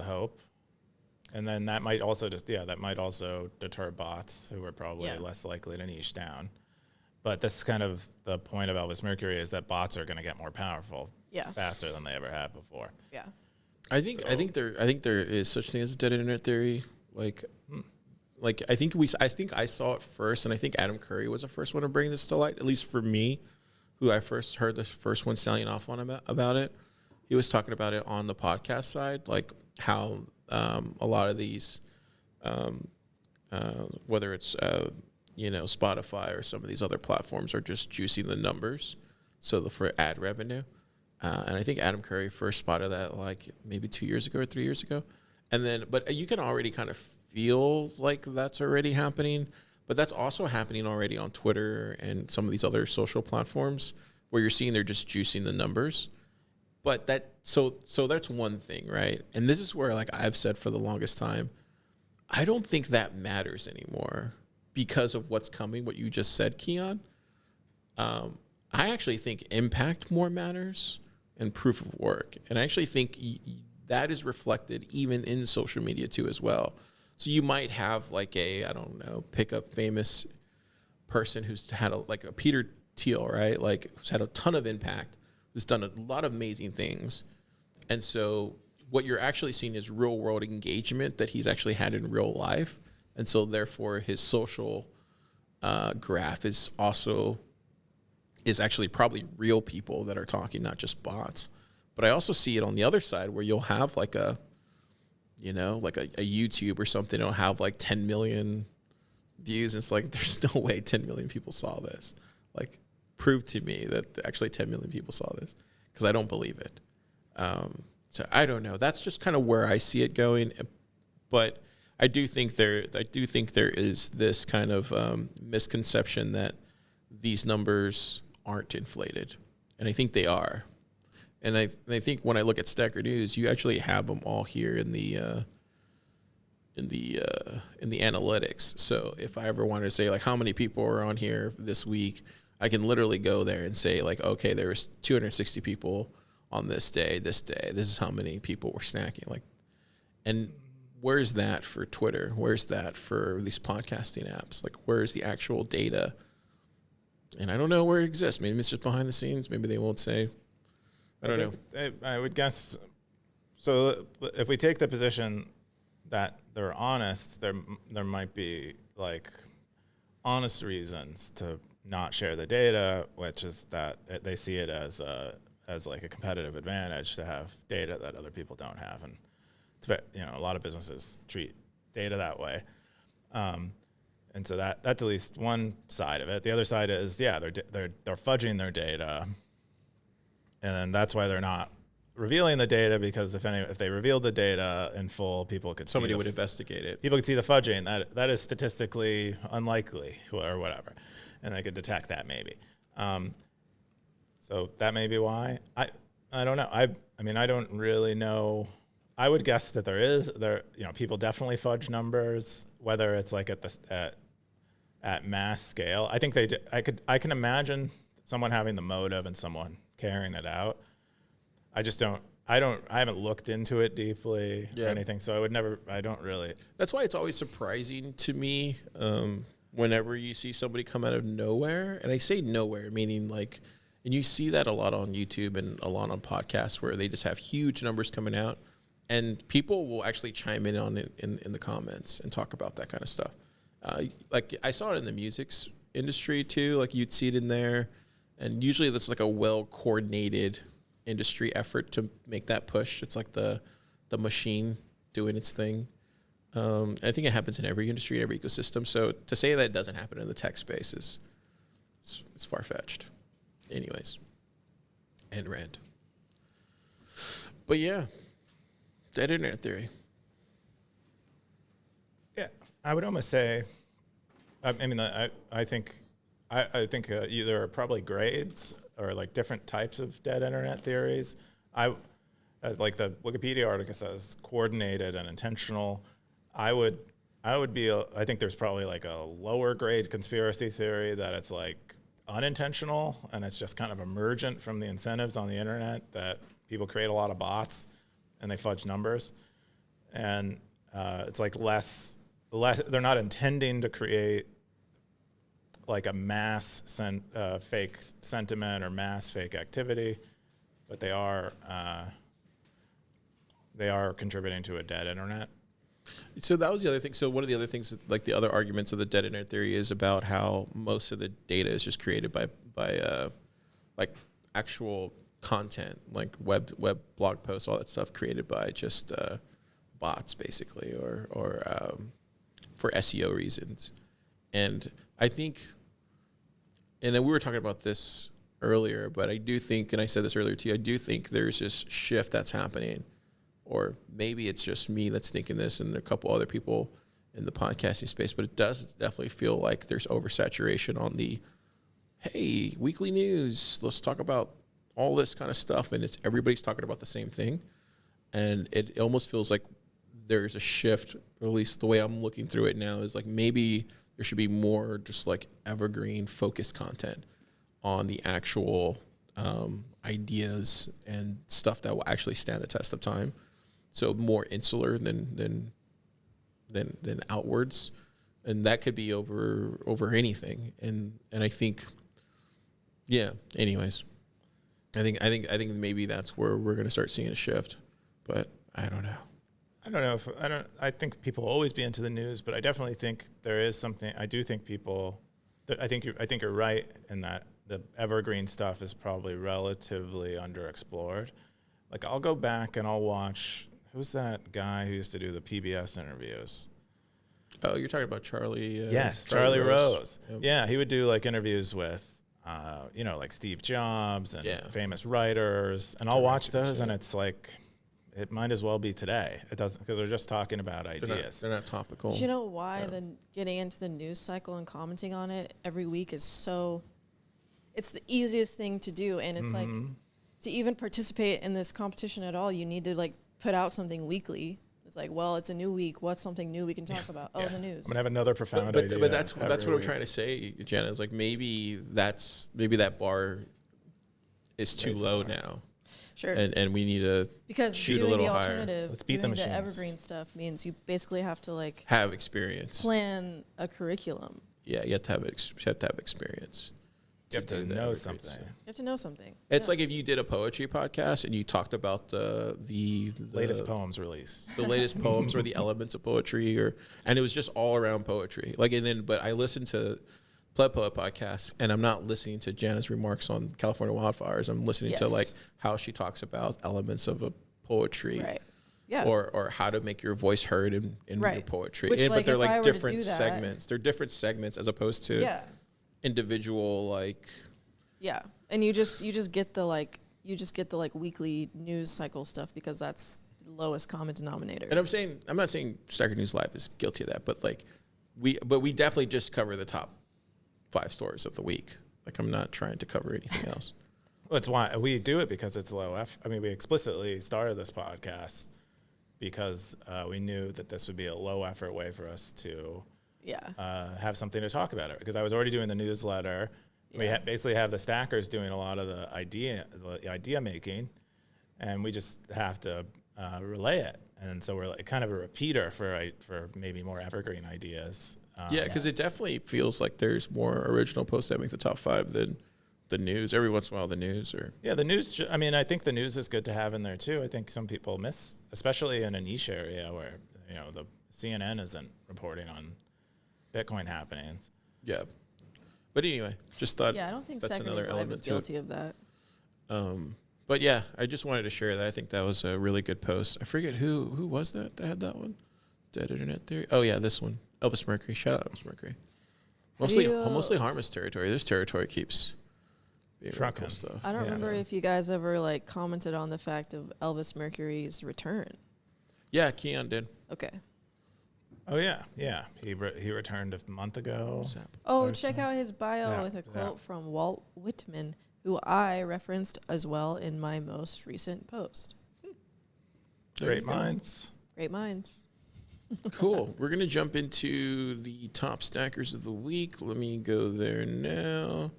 hope. And then that might also deter bots who are probably less likely to niche down. But this is kind of the point of Elvis Mercury, is that bots are going to get more powerful faster than they ever have before. Yeah. I think there is such thing as a dead internet theory. I think I saw it first, and I think Adam Curry was the first one to bring this to light, at least for me, who I first heard the first one sounding off on about it. He was talking about it on the podcast side, like how a lot of these, whether it's Spotify or some of these other platforms, are just juicing the numbers, for ad revenue. And I think Adam Curry first spotted that like maybe 2 years ago or 3 years ago, but you can already kind of feel like that's already happening. But that's also happening already on Twitter and some of these other social platforms where you're seeing they're just juicing the numbers. But so that's one thing, right? And this is where, like I've said for the longest time, I don't think that matters anymore because of what's coming, what you just said, Keyan. I actually think impact more matters and proof of work. And I actually think that is reflected even in social media too as well. So you might have like pick a famous person who's had like a Peter Thiel, right? Like who's had a ton of impact, who's done a lot of amazing things. And so what you're actually seeing is real world engagement that he's actually had in real life. And so therefore his social graph is actually probably real people that are talking, not just bots. But I also see it on the other side where you'll have like a YouTube or something, it'll have like 10 million views. And it's like, there's no way 10 million people saw this. Like, prove to me that actually 10 million people saw this, because I don't believe it. So I don't know. That's just kind of where I see it going. But I do think there is this kind of misconception that these numbers aren't inflated, and I think they are. And I think when I look at Stacker News, you actually have them all here in the analytics. So if I ever wanted to say like how many people are on here this week, I can literally go there and say like, okay, there was 260 people on this day. This is how many people were snacking. Like, and where's that for Twitter? Where's that for these podcasting apps? Like, where's the actual data? And I don't know where it exists. Maybe it's just behind the scenes. Maybe they won't say. I don't know. I would guess. So if we take the position that they're honest, there might be like honest reasons to not share the data, which is that they see it as like a competitive advantage to have data that other people don't have, and it's a lot of businesses treat data that way. And so that's at least one side of it. The other side is they're fudging their data. And then that's why they're not revealing the data, because if they revealed the data in full, people could somebody would investigate it. People could see the fudging. That is statistically unlikely or whatever, and they could detect that maybe. So that may be why. I don't know. I mean I don't really know. I would guess that people definitely fudge numbers, whether it's like at mass scale. I think I can imagine someone having the motive and someone carrying it out. I haven't looked into it deeply or anything, so I don't really. That's why it's always surprising to me whenever you see somebody come out of nowhere. And I say nowhere, meaning like, and you see that a lot on YouTube and a lot on podcasts where they just have huge numbers coming out, and people will actually chime in on it in the comments and talk about that kind of stuff. Like I saw it in the music industry too. Like you'd see it in there. And usually that's like a well-coordinated industry effort to make that push. It's like the machine doing its thing. I think it happens in every industry, every ecosystem. So to say that it doesn't happen in the tech space it's far-fetched. Anyways, and rant. But yeah, dead internet theory. Yeah, I would almost say, I think either probably grades or like different types of dead internet theories. Like the Wikipedia article says coordinated and intentional. I think there's probably like a lower grade conspiracy theory that it's like unintentional and it's just kind of emergent from the incentives on the internet that people create a lot of bots and they fudge numbers. And it's like less, they're not intending to create like a mass fake sentiment or mass fake activity, but they are contributing to a dead internet. So that was the other thing. So one of the other things, like the other arguments of the dead internet theory, is about how most of the data is just created by like actual content, like web blog posts, all that stuff created by just bots, basically, or for SEO reasons. And I think, and then we were talking about this earlier, but I do think, and I said this earlier too, I do think there's this shift that's happening, or maybe it's just me that's thinking this and a couple other people in the podcasting space, but it does definitely feel like there's oversaturation on the, hey, weekly news, let's talk about all this kind of stuff, and it's everybody's talking about the same thing. And it almost feels like there's a shift, or at least the way I'm looking through it now is like maybe there should be more just like evergreen focused content on the actual ideas and stuff that will actually stand the test of time. So more insular than outwards, and that could be over anything. And I think, yeah. Anyways, I think maybe that's where we're going to start seeing a shift, but I don't know. I think people will always be into the news, but I definitely think there is something. I do think people. I think you're right in that the evergreen stuff is probably relatively underexplored. Like I'll go back and I'll watch. Who's that guy who used to do the PBS interviews? Oh, you're talking about Charlie. Yes, Charlie Rose. Yep. Yeah, he would do like interviews with, like Steve Jobs and famous writers, and I'll watch those, and it's like, it might as well be today. It doesn't, because they're just talking about ideas. They're not topical. Do you know why getting into the news cycle and commenting on it every week is so? It's the easiest thing to do, and it's like to even participate in this competition at all, you need to like put out something weekly. It's like, well, it's a new week. What's something new we can talk about? Oh, the news. I'm gonna have another profound idea. But that's what I'm trying to say, Jenna. Is like maybe that bar is too low now. Sure. And we need to because shoot doing a little the higher. alternative, Let's beat the doing the machines. evergreen stuff means you basically have to like have experience. plan a curriculum. Yeah, you have to have experience. You have to know something. You have to know something. It's like if you did a poetry podcast and you talked about the Latest poems released. the latest poems or the elements of poetry, and it was just all around poetry. But I listened to Pleb Poet podcast, and I'm not listening to Jana's remarks on California wildfires. I'm listening to like how she talks about elements of a poetry, Right. Yeah. or how to make your voice heard in your poetry. Which, But they're if I like were to different do that- segments. They're different segments as opposed to individual like. Yeah, and you just get the weekly news cycle stuff because that's the lowest common denominator. And I'm not saying Stacker News Live is guilty of that, but like we definitely just cover the top 5 stories of the week. Like I'm not trying to cover anything else. Well, it's why we do it, because it's low F. I mean, we explicitly started this podcast because we knew that this would be a low effort way for us to have something to talk about it. Because I was already doing the newsletter. We basically have the stackers doing a lot of the idea making, and we just have to relay it. And so we're like kind of a repeater for maybe more evergreen ideas. Because it definitely feels like there's more original posts that make the top 5 than the news. Every once in a while, the news the news. I mean, I think the news is good to have in there too. I think some people miss, especially in a niche area where the CNN isn't reporting on Bitcoin happenings. Yeah. But anyway, just thought I don't think that's Stacker another News Live element is to it. guilty of that. But yeah, I just wanted to share that. I think that was a really good post. I forget who was that had that one. Dead Internet Theory. Oh yeah, this one. Elvis Mercury. Shout out Elvis Mercury. Mostly harmless territory. This territory keeps being really cool stuff. I don't remember if you guys ever like commented on the fact of Elvis Mercury's return. Yeah, Keyan did. Okay. Oh yeah. He returned a month ago. Oh, check out his bio with a quote from Walt Whitman, who I referenced as well in my most recent post. Great minds. Great minds. Cool. We're gonna jump into the top stackers of the week. Let me go there now.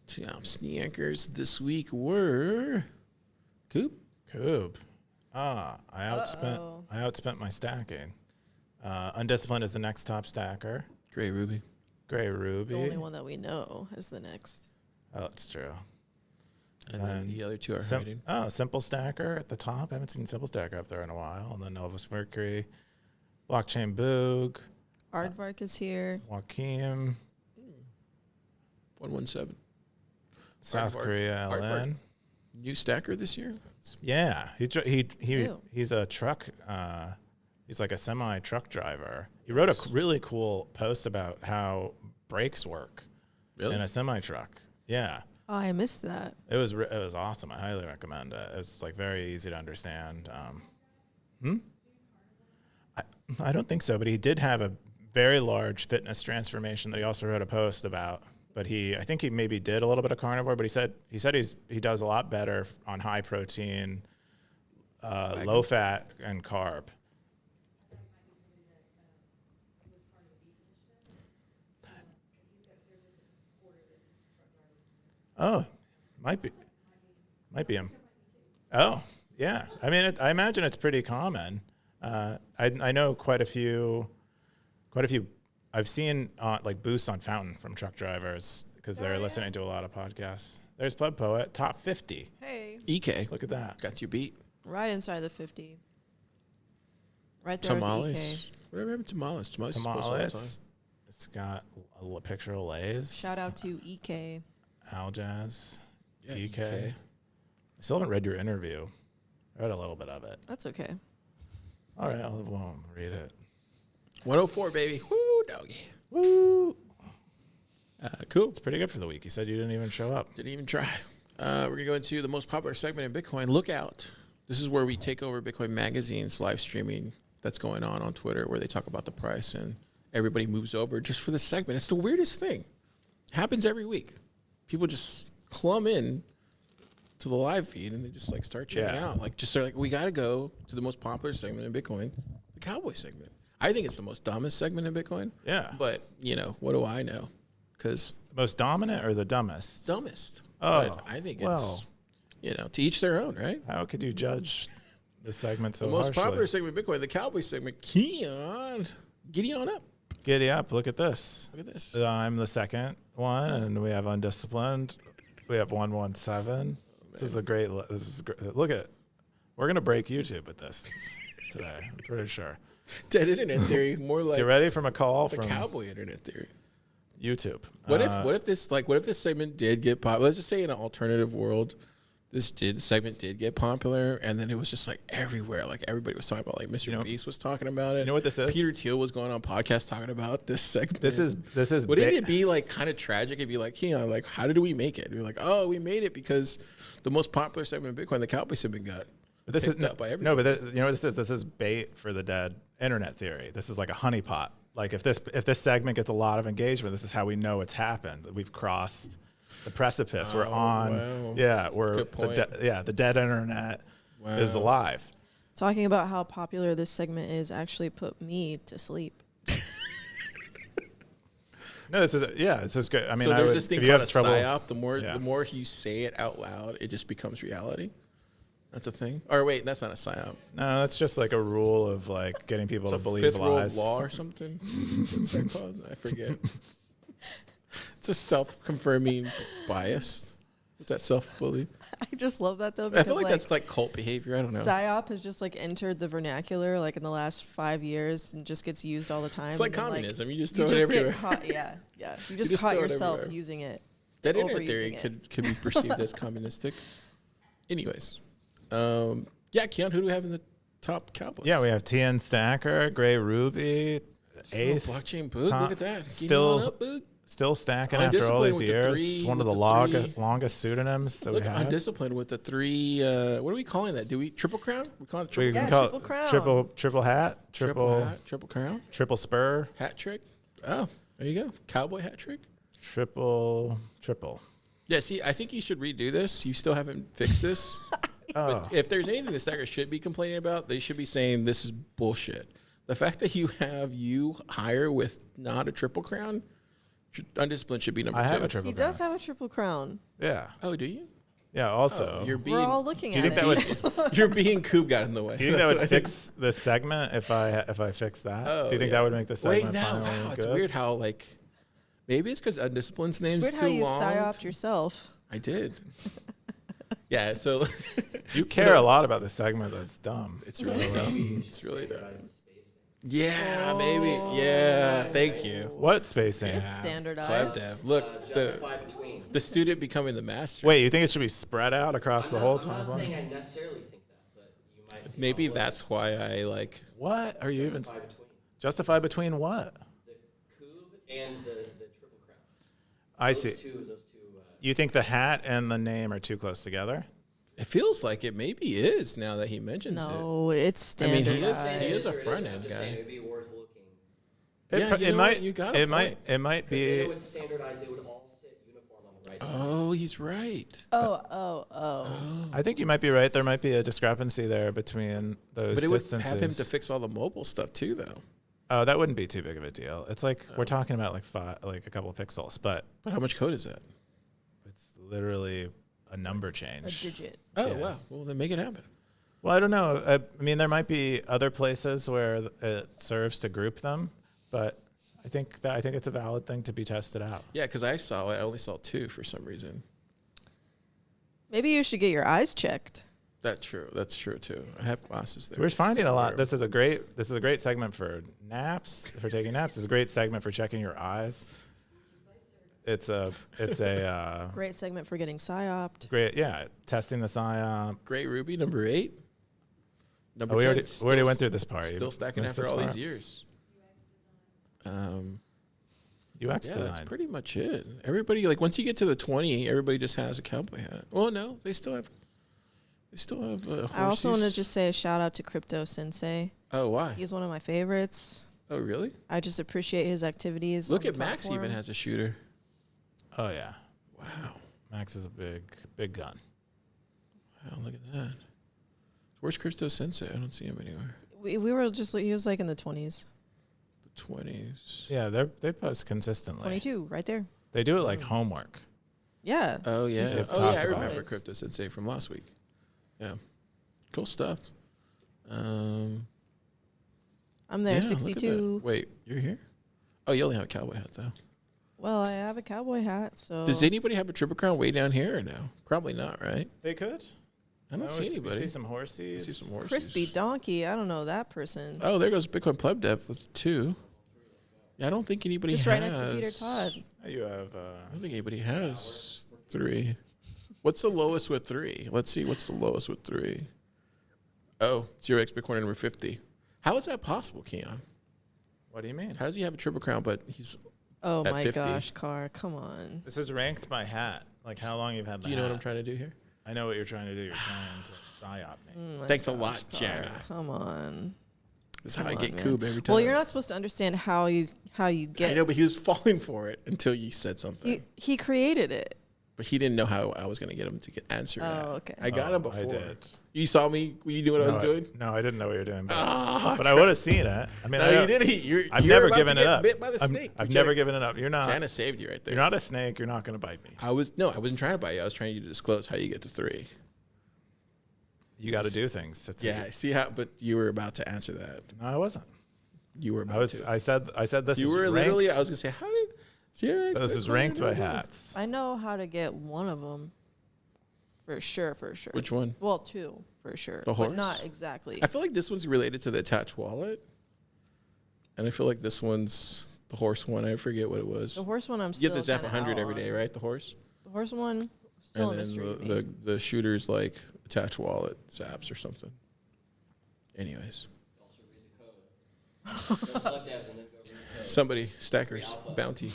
Top stackers this week were Coop. I outspent my stacking. Undisciplined is the next top stacker. Gray Ruby. Gray Ruby. The only one that we know is the next. Oh, that's true. And then the other 2 are hiding. Simple Stacker at the top. I haven't seen Simple Stacker up there in a while. And then Elvis Mercury, Blockchain Boog, Aardvark is here. Joaquim. 117. South Aardvark. Korea, Aardvark. LN. New stacker this year. Yeah, Ew. he's a truck. He's like a semi truck driver. He wrote a really cool post about how brakes work Really? in a semi truck. Yeah, Oh, I missed that. it was awesome. I highly recommend it. It was like very easy to understand. I don't think so, but he did have a very large fitness transformation that he also wrote a post about. But I think he maybe did a little bit of carnivore, but he said he does a lot better on high protein, low fat, and carb. Oh, might be him. Oh, yeah. I mean, I imagine it's pretty common. I know quite a few. I've seen like boosts on Fountain from truck drivers because they're listening to a lot of podcasts. There's Pleb Poet, top 50. Hey, EK. Look at that. Got you beat. right inside the 50. Right there with the Tamales. Whatever happened to tamales? Tamales. is supposed to all the Tamales. It's got a picture of Lay's. Shout out to EK. Aljaz. time. EK. I still haven't read your interview. I read a little bit of it. That's okay. All right, I'll read it. 104, baby. Woo, doggy. Woo! Cool. It's pretty good for the week. You said you didn't even show up. Didn't even try. We're going to go into the most popular segment in Bitcoin. Look out. This is where we take over Bitcoin Magazine's live streaming that's going on Twitter, where they talk about the price and everybody moves over just for this segment. It's the weirdest thing. Happens every week. People just clumb in to the live feed and they just like start checking out. Like just they're like, we got to go to the most popular segment in Bitcoin, the cowboy segment. I think it's the most dumbest segment in Bitcoin. Yeah. But, what do I know? Because The most dominant or the dumbest? dumbest. Oh, But I think well. it's, to each their own, right? How could you judge the segment so The most harshly? popular segment in Bitcoin, the cowboy segment. Keyan, giddy on up. Giddy up. Look at this. Look at this. I'm the second one, and we have Undisciplined. We have 117. This is great. Look at. We're going to break YouTube with this today. I'm pretty sure. Dead internet theory, more like Get ready from a call the from cowboy internet theory. YouTube. What if this segment did get popular? Let's just say in an alternative world, this segment did get popular, and then it was just like everywhere. Like everybody was talking about. Like Mr. Beast was talking about it. You know what this is? Peter Thiel was going on podcasts talking about this segment. This is. Wouldn't it be like kind of tragic? It'd be like, like how did we make it? We're like, oh, we made it because the most popular segment in Bitcoin, the cowboy segment, got But this is picked up by everybody. no, but you know what this is? This is bait for the dead internet theory. This is like a honeypot. Like if this segment gets a lot of engagement, this is how we know it's happened. We've crossed the precipice. We're on. wow. Yeah, Good point. the dead internet is alive. Talking about how popular this segment is actually put me to sleep. No, this is good. I mean, so there's this thing if you called have a trouble, psyop. The Yeah. more you say it out loud, it just becomes reality. That's a thing. Or wait, that's not a psyop. No, that's just like a rule of like getting people It's to a believe fifth rule of lies. law or something. What's that called? I forget. It's a self-confirming bias. What's that, self-bully? I just love that though I because feel like that's like cult behavior. I don't know. psyop has just like entered the vernacular like in the last 5 years and just gets used all the time. It's like and then, communism. You just you throw it just everywhere. get caught. Yeah. You just just caught throw it yourself everywhere. using it. That internet overusing theory it. could be perceived as communistic. Anyways, Keyan, who do we have in the top Cowboys? Yeah, we have TN Stacker, Gray Ruby, eighth. blockchain book. top- Look at that. still- Getting on up, book. Still stacking after all Undisciplined these with the years. three- One of with the the three. longest pseudonyms that Look, we have. undisciplined with the three. What are we calling that? Do we triple crown? We call it We triple can Yeah, call triple it crown. triple hat, triple hat, triple crown, triple spur, hat trick. Oh, there you go. Cowboy hat trick. triple. Yeah, see, I think you should redo this. You still haven't fixed this. Oh, But if there's anything the Stackers should be complaining about, they should be saying this is bullshit. The fact that you have higher with not a triple crown, undisciplined should be number I two. have a triple. He does crown. have a triple crown. Yeah, Oh, do you? yeah. Also, Oh, you're being. We're all looking do you at think it. that would? You're being Coop got in the way. Do you think That's that what would I think. fix this segment if I fix that? Oh, Do you think yeah. that would make the segment Wait, now, finally wow, good? it's weird how like maybe it's because undisciplined's name's It's weird too how you long. psyoped yourself. I did. Yeah, so You care a lot about the segment. That's dumb. it's really dumb. It's really dumb. Yeah, maybe. Yeah, thank you. What spacing? It's Pleb standardized. dev. Look, Justify between. the student becoming the master. Wait, you think it should be spread out across the whole I'm not top saying line? I necessarily think that, but you might see Maybe how it that's why I like. What are you even justify between justify between what? the coupe and the triple crown. I Those see. Two, You think the hat and the name are too close together? It feels like it maybe is now that he mentions it. No, it's I mean, standardized. he is a There front I'm end just saying guy. it'd be worth looking. Yeah, you it know might. what? You got a it might. point. It might Because if be. it would standardize, it would all sit uniform on the right side. Oh, he's right. Oh. I think you might be right. There might be a discrepancy there between those But it would distances. have him to fix all the mobile stuff too, though. Oh, that wouldn't be too big of a deal. It's like we're talking about like a couple of pixels, but But how much code is that? it's literally a number A change. digit. Oh, Yeah. wow. Well, then make it happen. Well, I don't know. I mean, there might be other places where it serves to group them, but I think it's a valid thing to be tested out. Yeah, because I only saw 2 for some reason. Maybe you should get your eyes checked. That's true. That's true too. I have glasses there. We're finding a lot. There. This is a great segment for naps, for taking naps. It's a great segment for checking your eyes. It's a Great segment for getting psyoped. great, yeah, testing the psyop. Great Ruby, number 8. Number Oh, we 10, already went through this part. Still You stacking missed after this all part? these years. UX Yeah, design. that's pretty much it. Everybody, like, once you get to the 20, everybody just has a cowboy hat. Well, no, they still have I also want to horses. just say a shout out to Crypto Sensei. Oh, why? He's one of my favorites. Oh, really? I just appreciate his activities. Look on at the Max platform. even has a shooter. Oh yeah, Wow. Max is a big gun. Wow, look at that. Where's Crypto Sensei? I don't see him anywhere. We were just he was like in the 20s. The 20s. Yeah, they post consistently. 22, right there. They do it like homework. Yeah. Oh, yeah. Let's Oh, talk yeah, I about remember it. Crypto Sensei from last week. Yeah. Cool stuff. I'm Yeah, there, look at 62. that. Wait, you're here? Oh, you only have a cowboy hat, though. Well, I have a cowboy hat, so. Does anybody have a triple crown way down here or no? Probably not, right? They could. I don't see anybody. See some I horses. see some horses. Crispy donkey. I don't know that person. Oh, there goes Bitcoin Pleb Dev with 2. Yeah, I don't think anybody Just has. right next to Peter Todd. You have. I don't think anybody has 3. What's the lowest with 3? Let's see. What's the lowest with 3? Oh, 0x Bitcoin number 50. How is that possible, Keyan? What do you mean? How does he have a triple crown, but he's... Oh At my 50. gosh, Car, come on. This is ranked by hat. Like how long you've had the Do you know what hat. I'm trying to do here? I know what you're trying to do. You're trying to psyop me. Oh my Thanks a gosh, lot, Car, Jana. Come on. That's how Come I on, get man. Coob every time. Well, you're not supposed to understand how you get. I know, but he was falling for it until you said something. He created it. But he didn't know how I was going to get him to answer that. Oh, okay. I got him before. I did. You saw me? You knew what I was doing? No, I didn't know what you were doing. But, Ah, but I would have seen it. I mean, No, I you don't- didn't. I've You're never about given to it get up. bit by the snake. I've never given it up. You're not. Jana saved you right there. You're not a snake. You're not going to bite me. I wasn't trying to bite you. I was trying you to disclose how you get to 3. You got to do things. It's Yeah, see how? But you were about to answer that. No, I wasn't. You were about I was. to. I said this. You is were ranked, literally. I was gonna say, how did? This is ranked by hats. I know how to get one of them. For sure. Which one? Well, 2 for sure. The horse? But not exactly. I feel like this one's related to the attached wallet, and I feel like this one's the horse one. I forget what it was. The horse one, I'm You still. get the Zap kinda 100 out every day, on. right? The horse. The horse one, still a And mystery. then to me. the shooter's like attached wallet zaps or something. Anyways, somebody stackers bounty.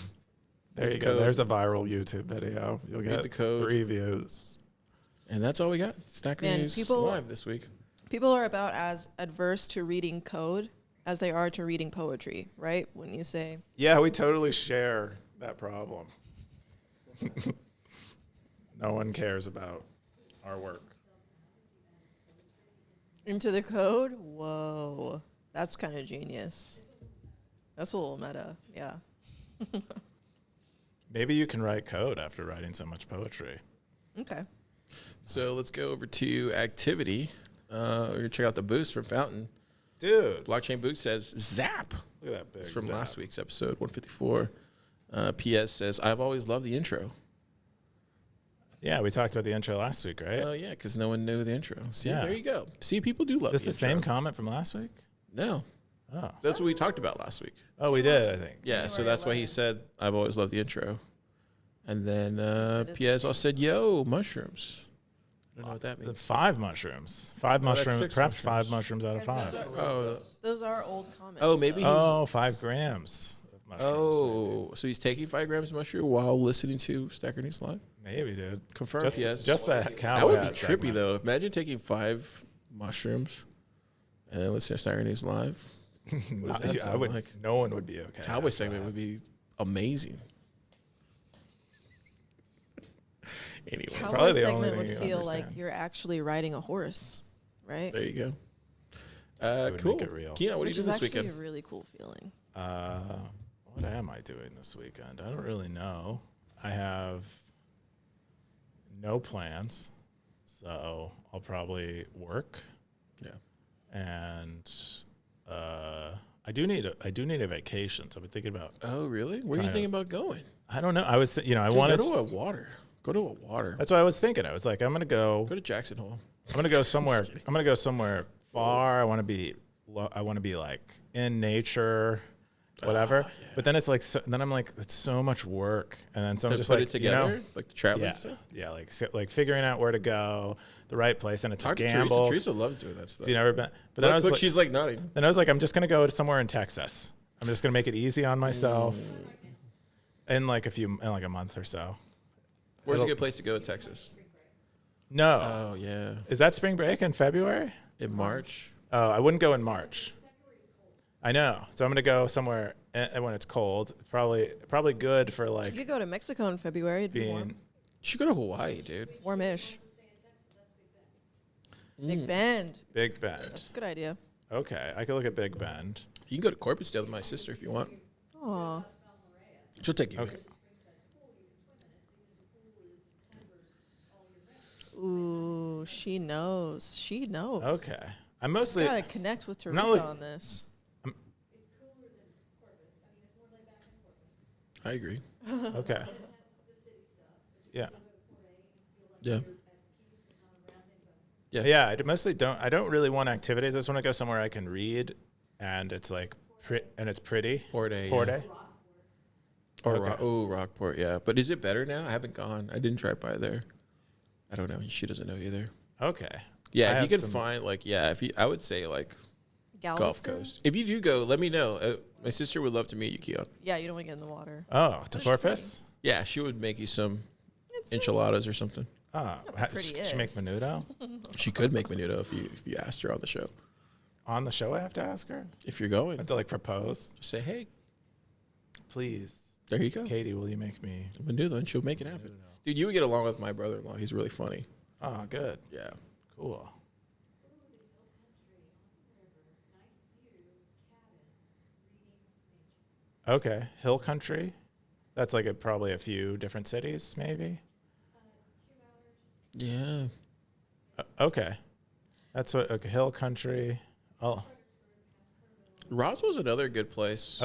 There Read you the go. code. There's a viral YouTube video. You'll Read get the code. 3 views. And that's all we got. Stacker Man, News people- live this week. People are about as adverse to reading code as they are to reading poetry, right? When you say, Yeah, we totally share that problem. No one cares about our work. into the code, whoa, that's kind of genius. That's a little meta, yeah. Maybe you can write code after writing so much poetry. Okay. So let's go over to activity. We're gonna check out the boost from Fountain. Dude, Blockchain Boost says Zap. look at that big It's from zap. last week's episode 154. PS says I've always loved the intro. Yeah, we talked about the intro last week, right? Oh yeah, because no one knew the intro. See, Yeah. there you go. See, people do love This the the same intro. comment from last week? No, Oh. That's what we talked about last week. Oh, we did, I think. Yeah, so January that's why he 11th. said, I've always loved the intro. And then is Piaz the also said, yo, mushrooms. I don't know what that The means. 5 mushrooms. 5 that's mushrooms. 6 Perhaps mushrooms. 5 mushrooms out of Guys, 5. those are old comments. Oh, maybe though. he's- 5 grams of mushrooms. Oh, so he's taking 5 grams of mushroom while listening to Stacker News Live? Maybe, dude. Confirm, Just, Piaz. just that cow. That would be hat trippy, segment. though. Imagine taking 5 mushrooms and then listening to Stacker News Live. What does that I sound would, like? no one would be okay. Cowboy after segment that. would be amazing. Anyway, Cowboy probably the only segment thing would you feel like understand. you're actually riding a horse, right? there you go. would make Cool. it real. Keon, what are you Which doing is this actually weekend? a really cool feeling. What am I doing this weekend? I don't really know. I have no plans, so I'll probably work. Yeah. And I do need a vacation. So I've been thinking about. Oh, really? Where are you Kinda. thinking about going? I don't know. I was, I Dude, wanted. go to a water. Go to a water. That's what I was thinking. I was like, I'm gonna go. Go to Jackson Hole. I'm gonna go somewhere. I'm gonna go somewhere far. I want to be. I want to be like in nature, whatever. But then it's like. Then I'm like, it's so much work. And then so I'm To just put like, it together, like the traveling yeah, stuff. yeah, like figuring out where to go, the right place, and it's Talk a to gamble. Teresa. Teresa loves doing that stuff. You never been? But then I was Look, like, she's like nodding. then I was like, I'm just gonna go to somewhere in Texas. I'm just gonna make it easy on myself. In like a month or so. Where's a It'll- good place to go in Texas? No, Oh yeah, is that spring break in February? in March. Oh, I wouldn't go in March. I know. So I'm gonna go somewhere when it's cold. It's probably good for You like could go to Mexico in February. It'd be being. warm. You should go to Hawaii, dude. Warmish. Big Bend. Big Bend. That's a good idea. Okay, I could look at Big Bend. You can go to Corpusdale with my sister if you want. Aw. She'll take you. Okay. Ooh, she knows. She knows. Okay. I'm mostly. Gotta connect with not Teresa like- on this. I agree. Okay. Yeah. Yeah. Yeah. Yeah. Mostly don't. I don't really want activities. I just want to go somewhere I can read, and it's like and it's pretty. Port A. Port yeah. A. Or Okay. Rockport, yeah. But is it better now? I haven't gone. I didn't drive by there. I don't know. She doesn't know either. Okay. Yeah, I if you have can some- find I would say like Gulf Galveston? Coast. If you do go, let me know. My sister would love to meet you, Keon. Yeah, you don't want to get in the water. Oh, to It's Corpus. Yeah, she would make you some It's enchiladas or something. Oh, pretty she make is. menudo She could make menudo if you asked her on the show. on the show. I have to ask her. If you're I going, have to like propose. just say, hey, Please, there you go. Katie, will you make me? Menudo, and she'll make it happen. Dude, you would get along with my brother-in-law. He's really funny. Oh, good. Yeah. Cool. Okay, Hill Country. That's like probably a few different cities, maybe. Yeah. Okay, that's what. Okay, Hill Country. Oh, Roswell's another good place.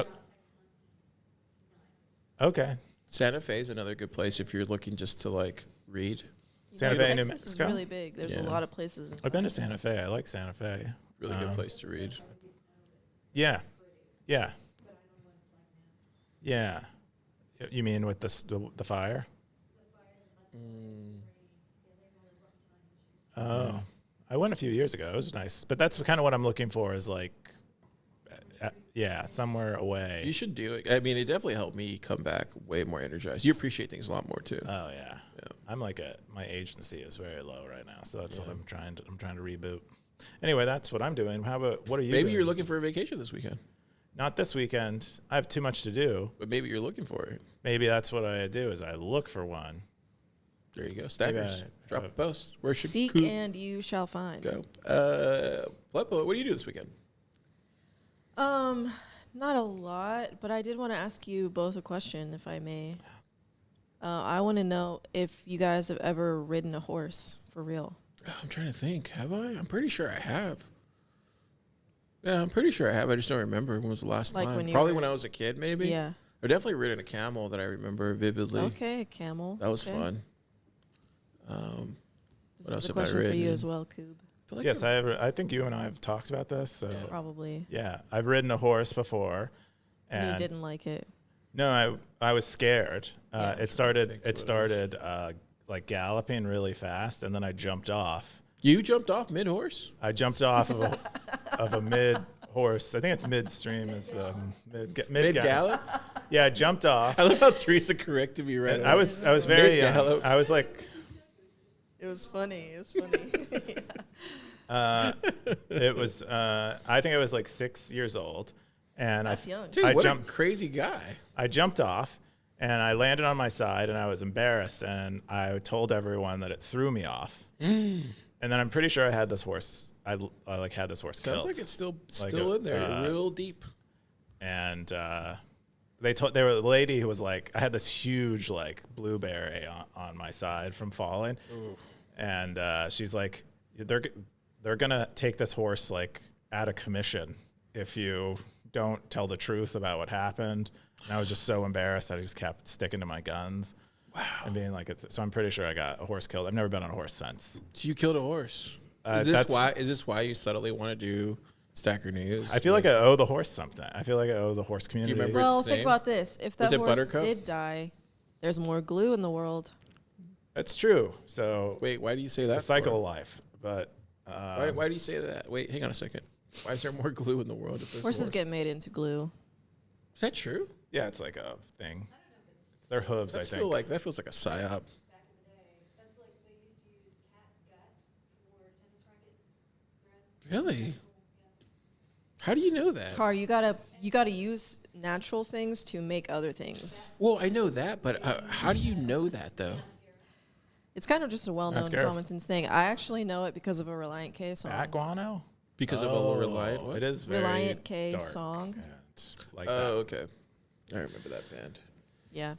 okay. Santa Fe is another good place if you're looking just to like read. Santa Yeah, Fe, New Texas Mexico? is really big. There's a Yeah. lot of places. I've been to Santa Fe. I like Santa Fe. Really good place to read. Yeah, yeah, yeah. You mean with the fire? Oh, I went a few years ago. It was nice, but that's kind of what I'm looking for. Is like, yeah, somewhere away. You should do it. I mean, it definitely helped me come back way more energized. You appreciate things a lot more too. Oh yeah. I'm like my agency is very low right now, so that's what I'm trying to reboot. Anyway, that's what I'm doing. How about what are you? Maybe doing? you're looking for a vacation this weekend, Not this weekend. I have too much to do. but maybe you're looking for it. Maybe that's what I do is I look for one. There you go. Stackers. Drop a post. Where should Seek Coop and you shall find. go? Plepo, what do you do this weekend? Not a lot, but I did want to ask you both a question, if I may. I want to know if you guys have ever ridden a horse for real. I'm trying to think. Have I? I'm pretty sure I have. Yeah, I'm pretty sure I have. I just don't remember when was the last Like time. when you Probably were- when I was a kid, maybe. Yeah. I've definitely ridden a camel that I remember vividly. Okay, a camel. That was Okay. fun. This What else is a have I question for you ridden? as well, Coob. I feel like Yes, I think you and I have talked about this. So Probably. yeah, I've ridden a horse before, And you and didn't like it. no, I was scared. Yeah. It started like galloping really fast, and then I jumped off. You jumped off mid horse. I jumped off of a mid horse. I think it's midstream is the mid Gallop. Yeah, I jumped off. I love how Teresa corrected me right And away. I was very young. Mid-gallop. I was like, It was funny. It was funny. it was. I think I was like 6 years old, and That's young. Dude, I what jumped. a crazy guy. I jumped off, and I landed on my side, and I was embarrassed, and I told everyone that it threw me off. And then I'm pretty sure I had this horse. I like had this horse Sounds killed. like it's still Like in there, real deep. And they were the lady who was like, I had this huge like blueberry on my side from falling. Ooh. And she's like, they're gonna take this horse like out of commission if you don't tell the truth about what happened. And I was just so embarrassed. I just kept sticking to my guns. Wow. And being like, so I'm pretty sure I got a horse killed. I've never been on a horse since. So you killed a horse. Is this why you subtly want to do Stacker News? I feel like I owe the horse something. I feel like I owe the horse community. remember Well, its think name? about this. If that it horse Buttercup? did die, there's more glue in the world. That's true. So Wait, why do you say that? the cycle for? of life. But Why do you say that? Wait, hang on a second. Why is there more glue in the world? If there's Horses horse? get made into glue. Is that true? yeah, it's like a thing. It's their hooves, I think. That feels like a psyop. Back in the day, that's like they used to use cat gut for tennis racket threads. Really? How do you know that? Car, you gotta use natural things to make other things. Well, I know that, but how do you know that though? It's kind of just a well-known Ask Eric. common sense thing. I actually know it because of a Reliant K song. Bat guano? Because of a Reliant. What? It is very Reliant K dark song. and like Oh, okay. I remember that band. Yeah.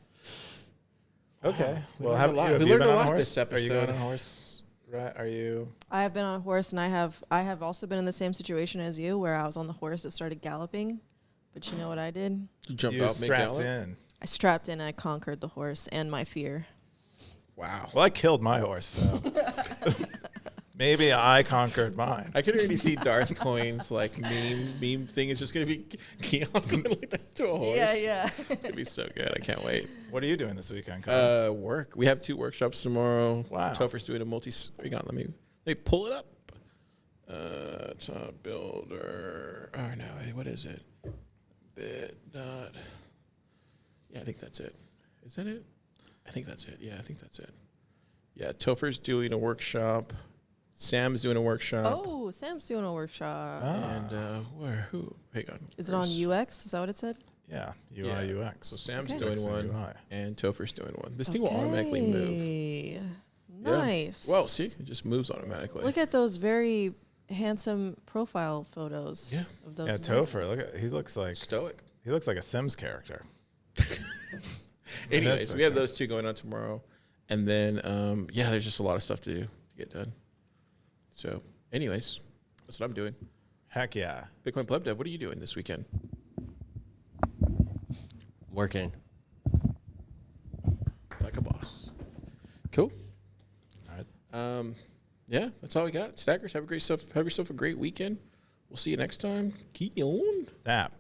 that. Okay. We Well, learned a lot. We learned a lot this Are you going episode. on a horse? Right? Are you? I have been on a horse, and I have also been in the same situation as you, where I was on the horse that started galloping. But you know what I did? You jumped You out strapped mid-gallop? in. I strapped in. I conquered the horse and my fear. Wow. Well, I killed my horse, so maybe I conquered mine. I can already see Darth Coin's like meme thing is just gonna be Keon going like that to a horse. Yeah. It's gonna be so good. I can't wait. What are you doing this weekend, Colin? Work. We have 2 workshops tomorrow. Wow. Topher's doing a hang on, let me pull it up. Top builder. Oh no, hey, what is it? Bit dot. Yeah, I think that's it. Is that it? I think that's it. Yeah, I think that's it. Yeah, Topher's doing a workshop. Sam's doing a workshop. Oh, Sam's doing a workshop. And who? Hang on. Is it on UX? Is that what it said? Yeah, UI UX. So Sam's Okay. doing UX and one, UI. and Topher's doing one. This thing will automatically move. Okay. Yeah. Nice. Well, see, it just moves automatically. Look at those very handsome profile photos. Yeah. Of those Yeah, men. Topher. Look at he looks like Stoic. a Sims character. Anyways, we have those 2 going on tomorrow, and then there's just a lot of stuff to get done. So, anyways, that's what I'm doing. Heck yeah. Bitcoin Pleb Dev, what are you doing this weekend? Working. Like a boss. Cool. All right. Yeah, that's all we got. Stackers, have yourself a great weekend. We'll see you next time. Keep on. Zap.